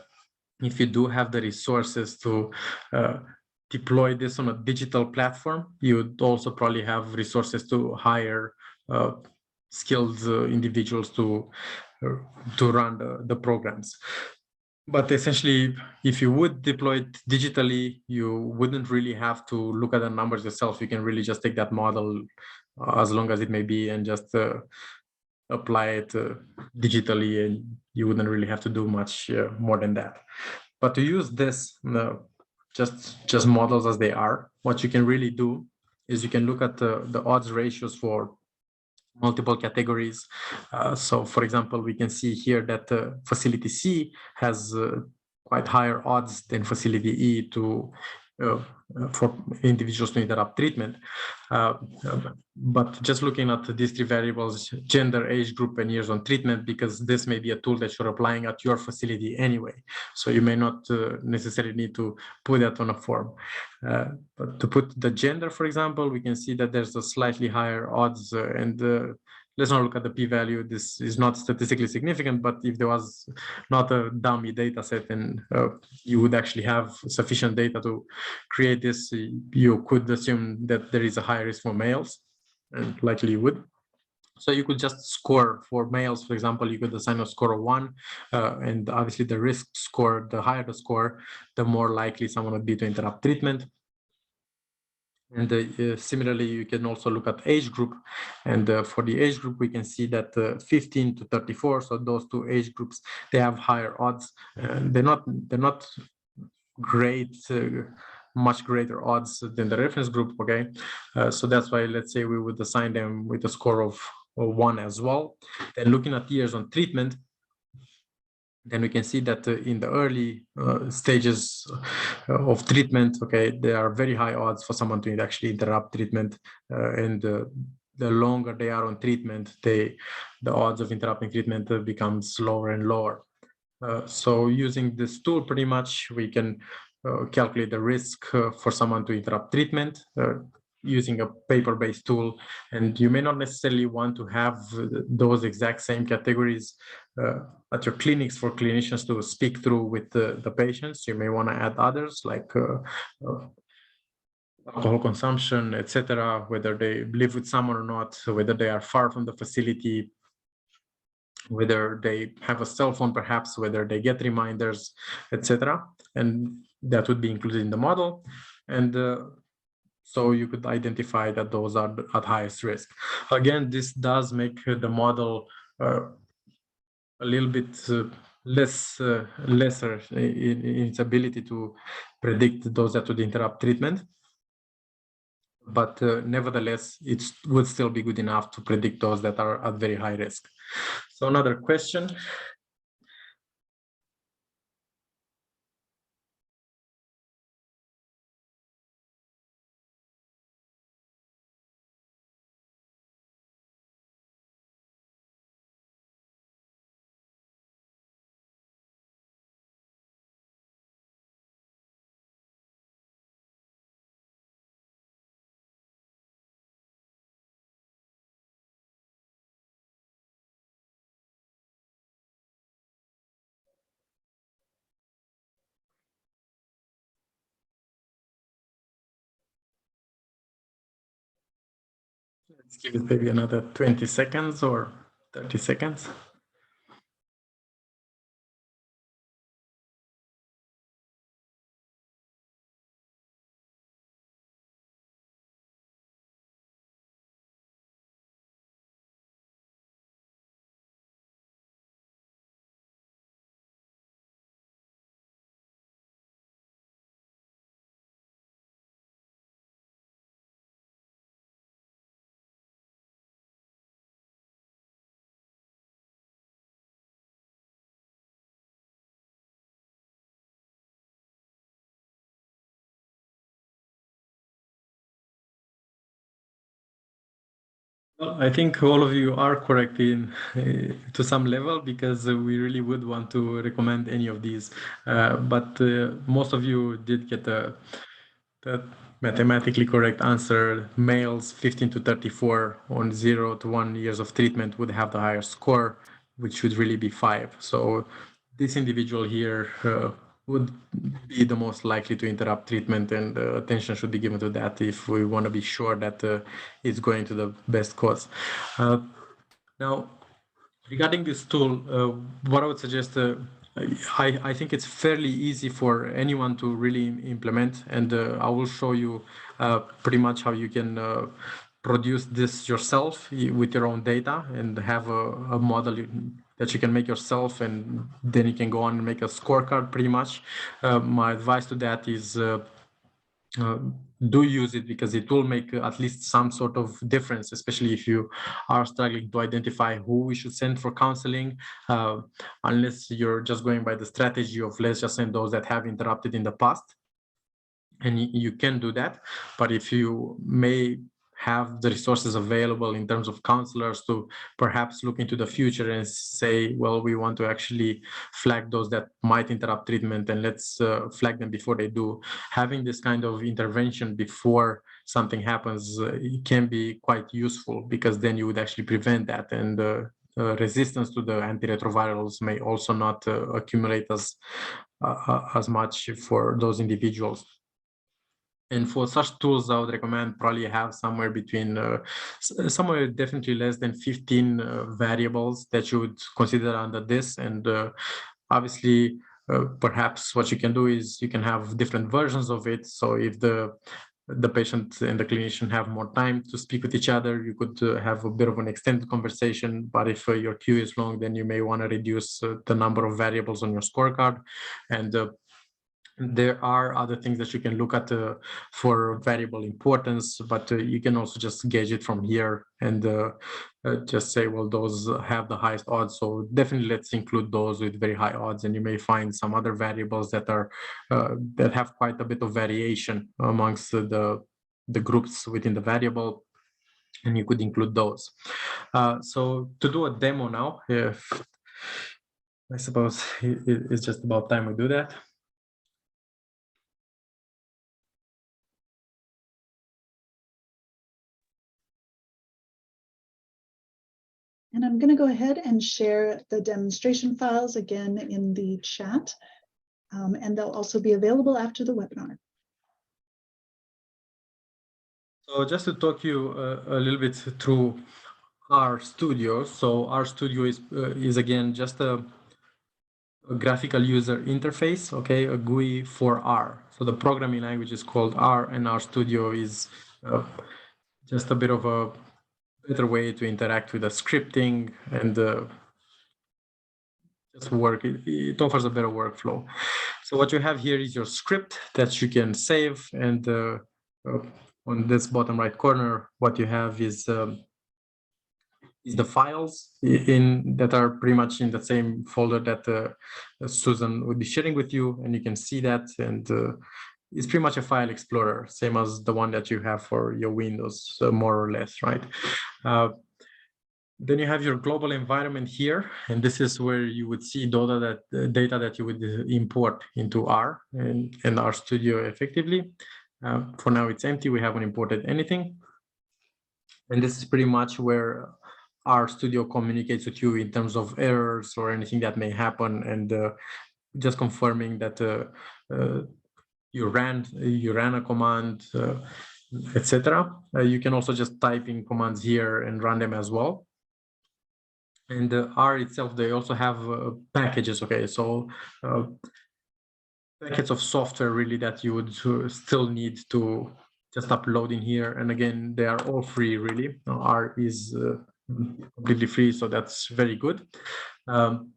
if you do have the resources to deploy this on a digital platform, you would also probably have resources to hire skilled individuals to run the programs. But essentially, if you would deploy it digitally, you wouldn't really have to look at the numbers yourself. You can really just take that model, as long as it may be, and just apply it digitally, and you wouldn't really have to do much more than that. But to use this, just models as they are, what you can really do is you can look at the odds ratios for multiple categories. So for example, we can see here that facility C has quite higher odds than facility E to for individuals to interrupt treatment. But just looking at these three variables, gender, age group, and years on treatment, because this may be a tool that you're applying at your facility anyway. So you may not necessarily need to put that on a form. But to put the gender, for example, we can see that there's a slightly higher odds, and let's not look at the p-value. This is not statistically significant, but if there was not a dummy data set and you would actually have sufficient data to create this, you could assume that there is a higher risk for males, and likely you would. So you could just score for males, for example, you could assign a score of 1, and obviously the risk score, the higher the score, the more likely someone would be to interrupt treatment. And similarly, you can also look at age group, and for the age group, we can see that 15 to 34. So those two age groups, they have higher odds. They're not great, much greater odds than the reference group. Okay, so that's why, let's say we would assign them with a score of 1 as well. Then looking at years on treatment, then we can see that in the early stages of treatment, okay, there are very high odds for someone to actually interrupt treatment, and the longer they are on treatment, the odds of interrupting treatment becomes lower and lower. So using this tool, pretty much we can calculate the risk for someone to interrupt treatment using a paper-based tool. And you may not necessarily want to have those exact same categories at your clinics for clinicians to speak through with the patients. You may want to add others like alcohol consumption, etc., whether they live with someone or not, whether they are far from the facility, whether they have a cell phone, perhaps, whether they get reminders, etc. And that would be included in the model. And so you could identify that those are at highest risk. Again, this does make the model a little bit lesser in its ability to predict those that would interrupt treatment. But nevertheless, it would still be good enough to predict those that are at very high risk. So another question. Let's give it maybe another 20 seconds or 30 seconds. Well, I think all of you are correct in to some level, because we really would want to recommend any of these. But most of you did get the mathematically correct answer. Males 15 to 34 on 0 to 1 years of treatment would have the higher score, which should really be 5. So this individual here would be the most likely to interrupt treatment, and attention should be given to that if we want to be sure that it's going to the best cause. Now, regarding this tool, what I would suggest, I think it's fairly easy for anyone to really implement, and I will show you pretty much how you can produce this yourself with your own data and have a model that you can make yourself, and then you can go on and make a scorecard pretty much. My advice to that is do use it, because it will make at least some sort of difference, especially if you are struggling to identify who we should send for counseling, unless you're just going by the strategy of let's just send those that have interrupted in the past. And you can do that, but if you may have the resources available in terms of counselors to perhaps look into the future and say, well, we want to actually flag those that might interrupt treatment, and let's flag them before they do. Having this kind of intervention before something happens it can be quite useful, because then you would actually prevent that, and resistance to the antiretrovirals may also not accumulate as much for those individuals. And for such tools, I would recommend probably have somewhere between, somewhere definitely less than 15 variables that you would consider under this. And obviously, perhaps what you can do is you can have different versions of it. So if the patient and the clinician have more time to speak with each other, you could have a bit of an extended conversation. But if your queue is long, then you may want to reduce the number of variables on your scorecard. And there are other things that you can look at for variable importance, but you can also just gauge it from here and just say, well, those have the highest odds, so definitely let's include those with very high odds. And you may find some other variables that are that have quite a bit of variation amongst the groups within the variable, and you could include those. So to do a demo now, if I suppose it's just about time we do that. And I'm going to go ahead and share the demonstration files again in the chat, and they'll also be available after the webinar. So just to talk you a little bit through our studio. So our studio is again just a graphical user interface, okay, a GUI for R. So the programming language is called R, and our studio is just a bit of a better way to interact with the scripting and just work. It offers a better workflow. So what you have here is your script that you can save, and on this bottom right corner, what you have is the files in that are pretty much in the same folder that Susan would be sharing with you, and you can see that, and it's pretty much a file explorer, same as the one that you have for your Windows, more or less, right? Then you have your global environment here, and this is where you would see data that you would import into R and R Studio effectively. For now, it's empty. We haven't imported anything. And this is pretty much where our studio communicates with you in terms of errors or anything that may happen, and just confirming that you ran a command, etc. You can also just type in commands here and run them as well. And R itself, they also have packages. Okay, so packets of software really that you would still need to just upload in here. And again, they are all free really. R is completely free, so that's very good. And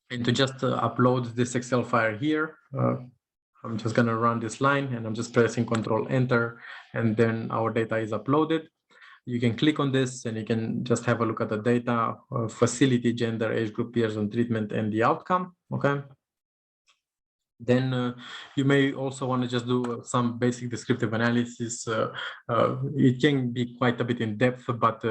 to just upload this Excel file here, I'm just going to run this line, and I'm just pressing Control Enter, and then our data is uploaded. You can click on this and you can just have a look at the data, facility, gender, age group, years on treatment, and the outcome. Okay. Then you may also want to just do some basic descriptive analysis. It can be quite a bit in depth, but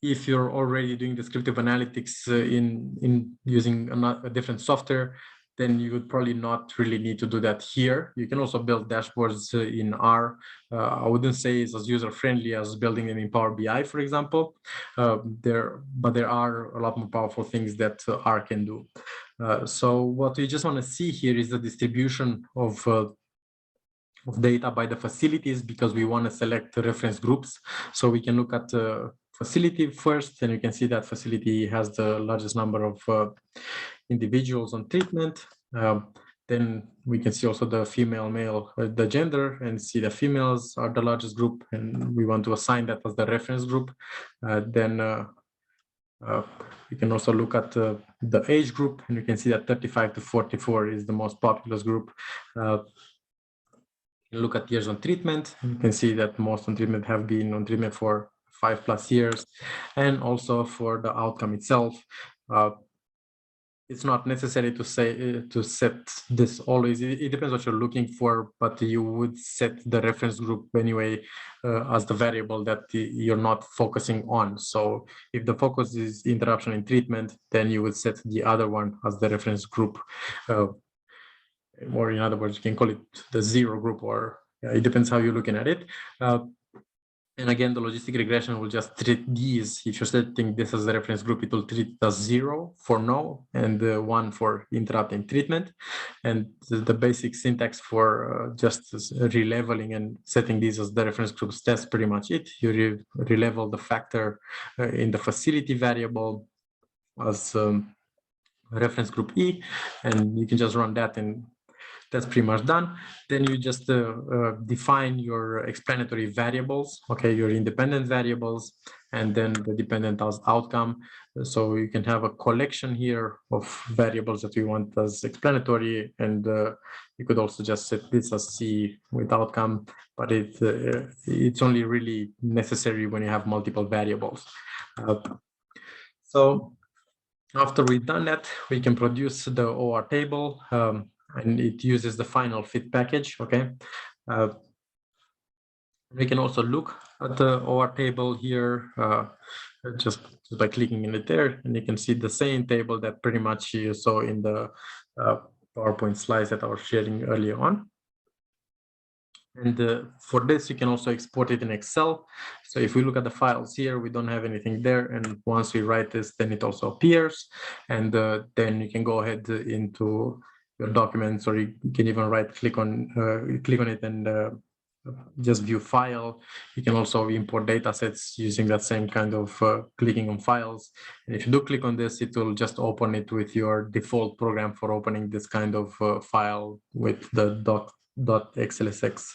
if you're already doing descriptive analytics in using a different software, then you would probably not really need to do that here. You can also build dashboards in R. I wouldn't say it's as user-friendly as building them in Power BI, for example. But there are a lot more powerful things that R can do. So what we just want to see here is the distribution of data by the facilities, because we want to select the reference groups. So we can look at facility first, and you can see that facility has the largest number of individuals on treatment. Then we can see also the female, male, the gender, and see the females are the largest group, and we want to assign that as the reference group. You can also look at the age group, and you can see that 35 to 44 is the most populous group. Look at years on treatment, you can see that most on treatment have been on treatment for 5+ years, and also for the outcome itself. It's not necessary to say to set this always. It depends what you're looking for, but you would set the reference group anyway as the variable that you're not focusing on. So if the focus is interruption in treatment, then you would set the other one as the reference group. Or in other words, you can call it the zero group, or it depends how you're looking at it. And again, the logistic regression will just treat these. If you're setting this as a reference group, it will treat the 0 for no and 1 for interrupting treatment. And the basic syntax for just releveling and setting these as the reference groups, that's pretty much it. You relevel the factor in the facility variable as reference group E, and you can just run that, and that's pretty much done. Then you just define your explanatory variables, okay, your independent variables, and then the dependent as outcome. So you can have a collection here of variables that we want as explanatory, and you could also just set this as C with outcome, but it's only really necessary when you have multiple variables. So after we've done that, we can produce the OR table. And it uses the final fit package, okay? We can also look at the OR table here just by clicking in it there, and you can see the same table that pretty much you saw in the PowerPoint slides that I was sharing earlier on. And for this, you can also export it in Excel. So if we look at the files here, we don't have anything there. And once we write this, then it also appears. And then you can go ahead into your documents, or you can even click on it and just view file. You can also import data sets using that same kind of clicking on files. And if you do click on this, it will just open it with your default program for opening this kind of file with the .xlsx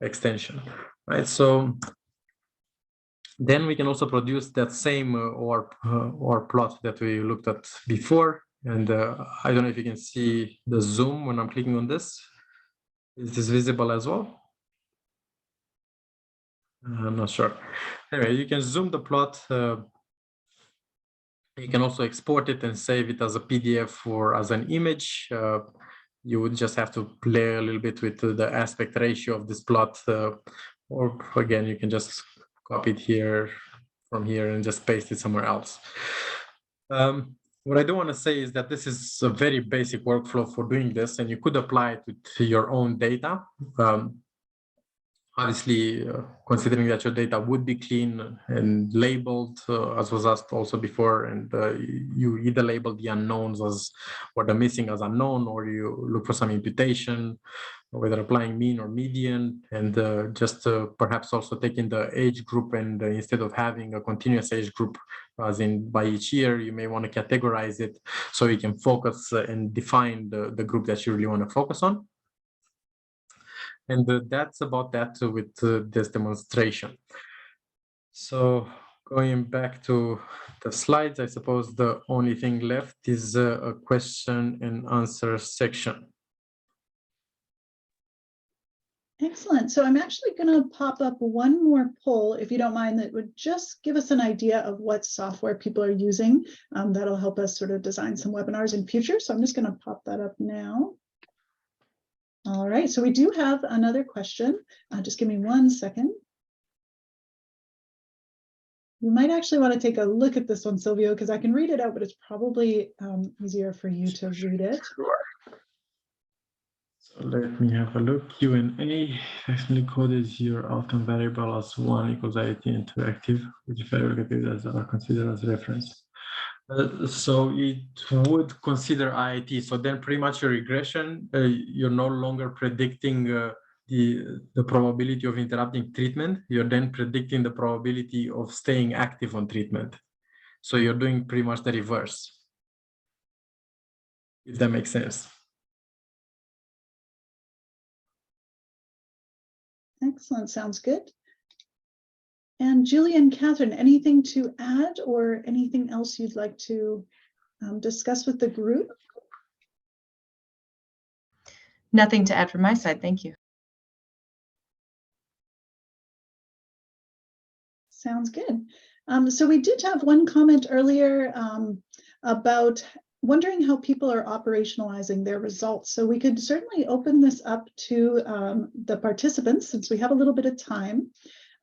extension, right? So then we can also produce that same or plot that we looked at before. And I don't know if you can see the zoom when I'm clicking on this. Is this visible as well? I'm not sure. Anyway, you can zoom the plot. You can also export it and save it as a PDF or as an image. You would just have to play a little bit with the aspect ratio of this plot. Or again, you can just copy it here from here and just paste it somewhere else. What I do want to say is that this is a very basic workflow for doing this, and you could apply it to your own data. Obviously, considering that your data would be clean and labeled, as was asked also before, and you either label the unknowns as, or the missing as unknown, or you look for some imputation, whether applying mean or median, and just perhaps also taking the age group, and instead of having a continuous age group, as in by each year, you may want to categorize it so you can focus and define the group that you really want to focus on. And that's about that with this demonstration. So going back to the slides, I suppose the only thing left is a question and answer section. Excellent. So I'm actually going to pop up one more poll, if you don't mind, that would just give us an idea of what software people are using. That'll help us sort of design some webinars in future. So I'm just going to pop that up now. All right, so we do have another question. Just give me 1 second. You might actually want to take a look at this one, Silvio, because I can read it out, but it's probably easier for you to read it. Sure. So let me have a look. Q&A. Actually coded your outcome variable as 1 equals IT interactive, which variable as are considered as reference. So it would consider IIT. So then pretty much your regression, you're no longer predicting the probability of interrupting treatment. You're then predicting the probability of staying active on treatment. So you're doing pretty much the reverse, if that makes sense. Excellent, sounds good. And Julie and Catherine, anything to add or anything else you'd like to discuss with the group? Nothing to add from my side, thank you. Sounds good. So we did have one comment earlier about wondering how people are operationalizing their results. So we could certainly open this up to the participants since we have a little bit of time.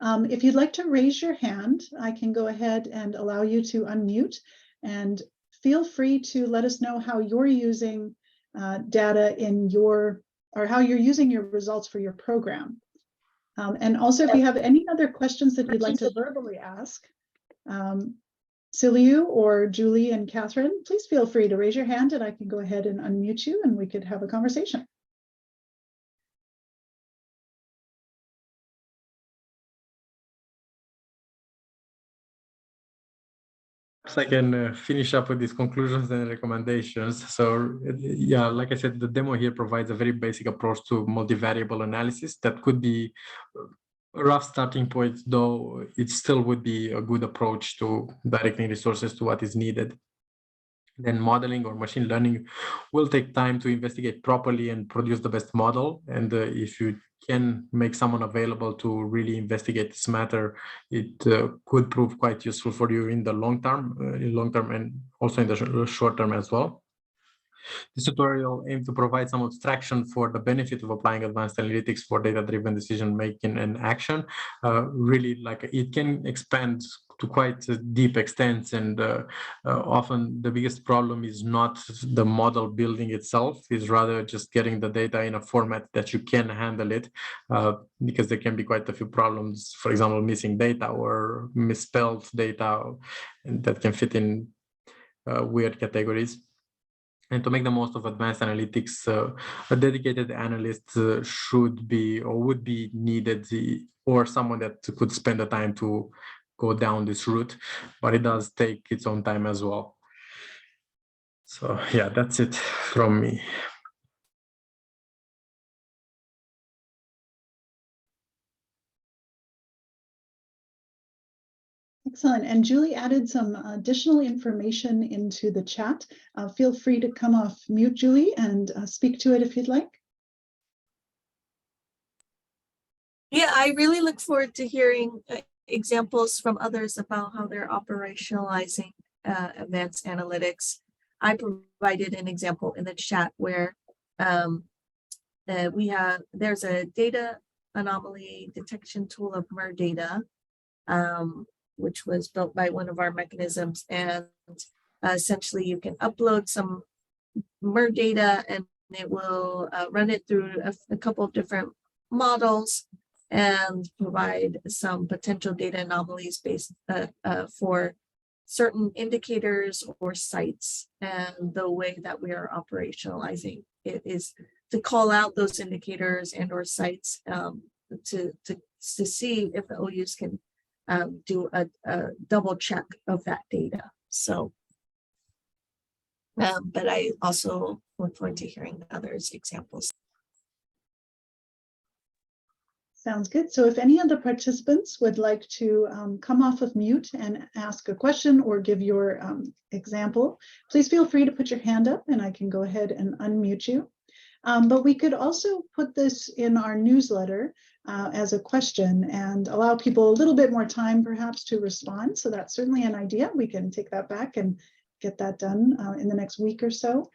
If you'd like to raise your hand, I can go ahead and allow you to unmute, and feel free to let us know how you're using data in your, or how you're using your results for your program. And also, if you have any other questions that you'd like to verbally ask, Silvio or Julie and Catherine, please feel free to raise your hand and I can go ahead and unmute you and we could have a conversation. I can finish up with these conclusions and recommendations. So yeah, like I said, the demo here provides a very basic approach to multivariable analysis that could be a rough starting point, though it still would be a good approach to directing resources to what is needed. Then modeling or machine learning will take time to investigate properly and produce the best model. And if you can make someone available to really investigate this matter, it could prove quite useful for you in the long term, and also in the short term as well. This tutorial aims to provide some abstraction for the benefit of applying advanced analytics for data-driven decision-making and action. Really, like, it can expand to quite deep extents, and often the biggest problem is not the model building itself, is rather just getting the data in a format that you can handle it, because there can be quite a few problems, for example, missing data or misspelled data, and that can fit in weird categories. And to make the most of advanced analytics, a dedicated analyst should be or would be needed, or someone that could spend the time to go down this route, but it does take its own time as well. So yeah, that's it from me. Excellent. And Julie added some additional information into the chat. Feel free to come off mute, Julie, and speak to it if you'd like. Yeah, I really look forward to hearing examples from others about how they're operationalizing advanced analytics. I provided an example in the chat where there's a data anomaly detection tool of MER data, which was built by one of our mechanisms, and essentially you can upload some MER data and it will run it through a couple of different models and provide some potential data anomalies based for certain indicators or sites. And the way that we are operationalizing it is to call out those indicators and or sites to see if the OUs can do a double check of that data. So, but I also look forward to hearing others' examples. Sounds good. So if any of the participants would like to come off of mute and ask a question or give your example, please feel free to put your hand up and I can go ahead and unmute you. But we could also put this in our newsletter as a question and allow people a little bit more time perhaps to respond. So that's certainly an idea. We can take that back and get that done in the next week or so.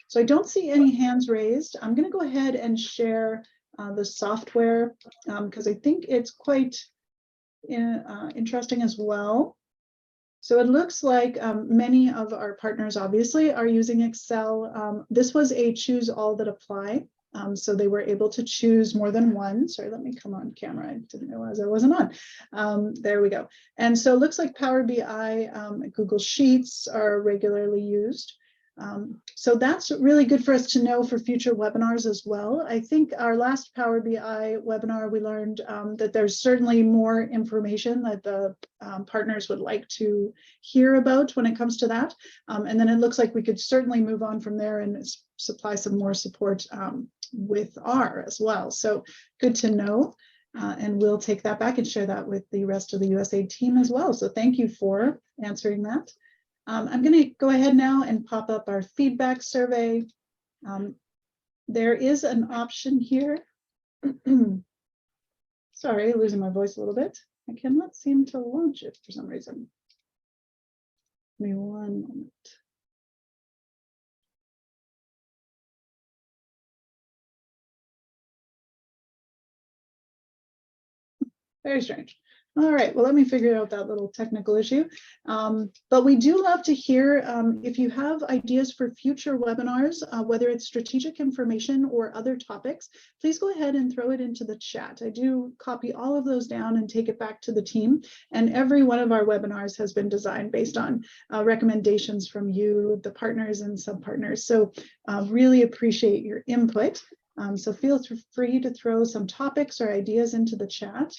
So I don't see any hands raised. I'm going to go ahead and share the software because I think it's quite interesting as well. So it looks like many of our partners obviously are using Excel. This was a choose all that apply. So they were able to choose more than one. Sorry, let me come on camera. I didn't realize I wasn't on. There we go. And so it looks like Power BI, Google Sheets are regularly used. So that's really good for us to know for future webinars as well. I think our last Power BI webinar, we learned that there's certainly more information that the partners would like to hear about when it comes to that. And then it looks like we could certainly move on from there and supply some more support with R as well. So good to know. And we'll take that back and share that with the rest of the USAID team as well. So thank you for answering that. I'm going to go ahead now and pop up our feedback survey. There is an option here. Sorry, losing my voice a little bit. I cannot seem to launch it for some reason. Give me one moment. Very strange. All right, well, let me figure out that little technical issue. But we do love to hear if you have ideas for future webinars, whether it's strategic information or other topics, please go ahead and throw it into the chat. I do copy all of those down and take it back to the team. And every one of our webinars has been designed based on recommendations from you, the partners and sub-partners. So really appreciate your input. So feel free to throw some topics or ideas into the chat.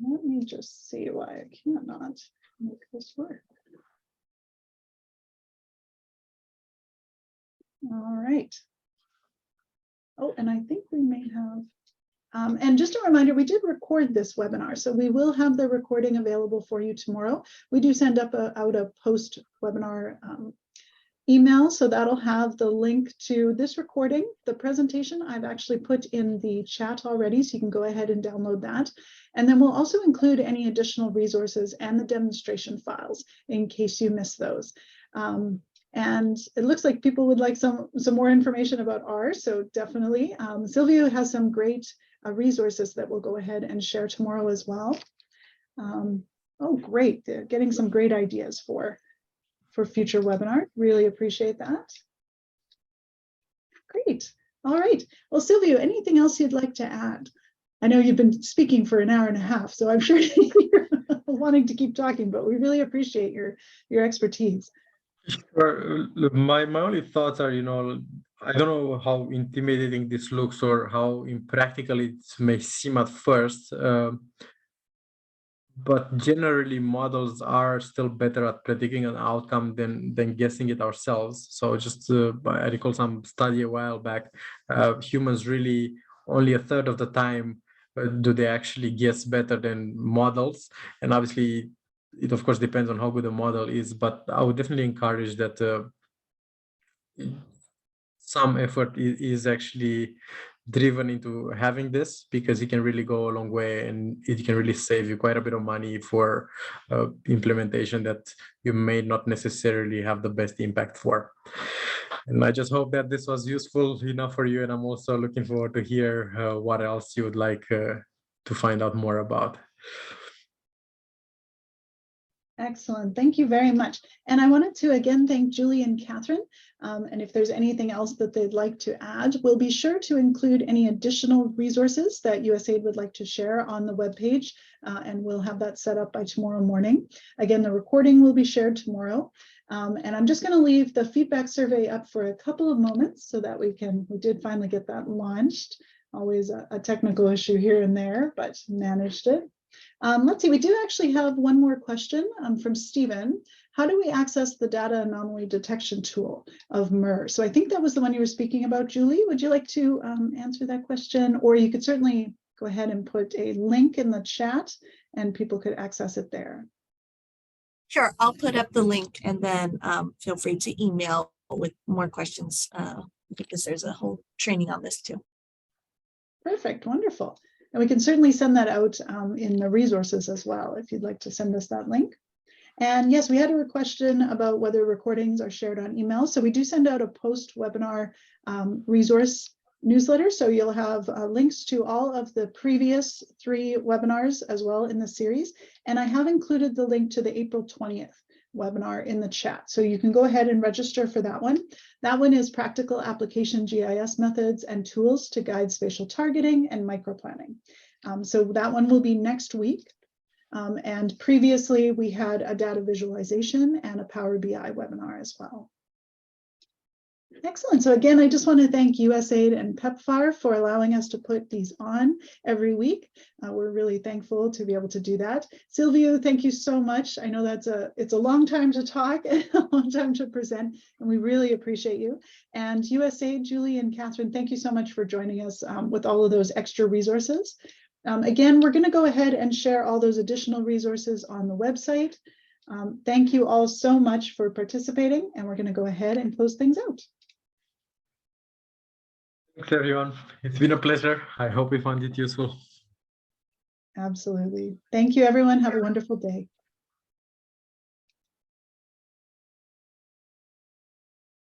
Let me just see why I cannot make this work. All right. Oh, and I think we may have, and just a reminder, we did record this webinar, so we will have the recording available for you tomorrow. We do send out a post-webinar email, so that'll have the link to this recording. The presentation I've actually put in the chat already, so you can go ahead and download that. And then we'll also include any additional resources and the demonstration files in case you miss those. And it looks like people would like some more information about R, so definitely. Silvio has some great resources that we'll go ahead and share tomorrow as well. Oh, great, they're getting some great ideas for future webinar. Really appreciate that. Great. All right. Well, Silvio, anything else you'd like to add? I know you've been speaking for an hour and a half, so I'm sure you're wanting to keep talking, but we really appreciate your expertise. Sure. My only thoughts are, I don't know how intimidating this looks or how impractical it may seem at first. But generally, models are still better at predicting an outcome than guessing it ourselves. So just I recall some study a while back, humans really only a third of the time do they actually guess better than models. And obviously, it of course depends on how good the model is, but I would definitely encourage that some effort is actually driven into having this, because it can really go a long way and it can really save you quite a bit of money for implementation that you may not necessarily have the best impact for. And I just hope that this was useful enough for you, and I'm also looking forward to hear what else you would like to find out more about. Excellent. Thank you very much. And I wanted to again thank Julie and Catherine. And if there's anything else that they'd like to add, we'll be sure to include any additional resources that USAID would like to share on the webpage, and we'll have that set up by tomorrow morning. Again, the recording will be shared tomorrow. And I'm just going to leave the feedback survey up for a couple of moments so that we did finally get that launched. Always a technical issue here and there, but managed it. Let's see, we do actually have one more question from Stephen. How do we access the data anomaly detection tool of MER? So I think that was the one you were speaking about, Julie. Would you like to answer that question? Or you could certainly go ahead and put a link in the chat and people could access it there. Sure, I'll put up the link and then feel free to email with more questions because there's a whole training on this too. Perfect, wonderful. And we can certainly send that out in the resources as well, if you'd like to send us that link. And yes, we had a question about whether recordings are shared on email. So we do send out a post-webinar resource newsletter. So you'll have links to all of the previous 3 webinars as well in the series. And I have included the link to the April 20th webinar in the chat. So you can go ahead and register for that one. That one is practical application GIS methods and tools to guide spatial targeting and microplanning. So that one will be next week. And previously we had a data visualization and a Power BI webinar as well. Excellent. So again, I just want to thank USAID and PEPFAR for allowing us to put these on every week. We're really thankful to be able to do that. Silvio, thank you so much. I know it's a long time to talk and a long time to present, and we really appreciate you. And USAID, Julie and Catherine, thank you so much for joining us with all of those extra resources. Again, we're going to go ahead and share all those additional resources on the website. Thank you all so much for participating, and we're going to go ahead and close things out. Thanks, everyone. It's been a pleasure. I hope you found it useful. Absolutely. Thank you, everyone. Have a wonderful day.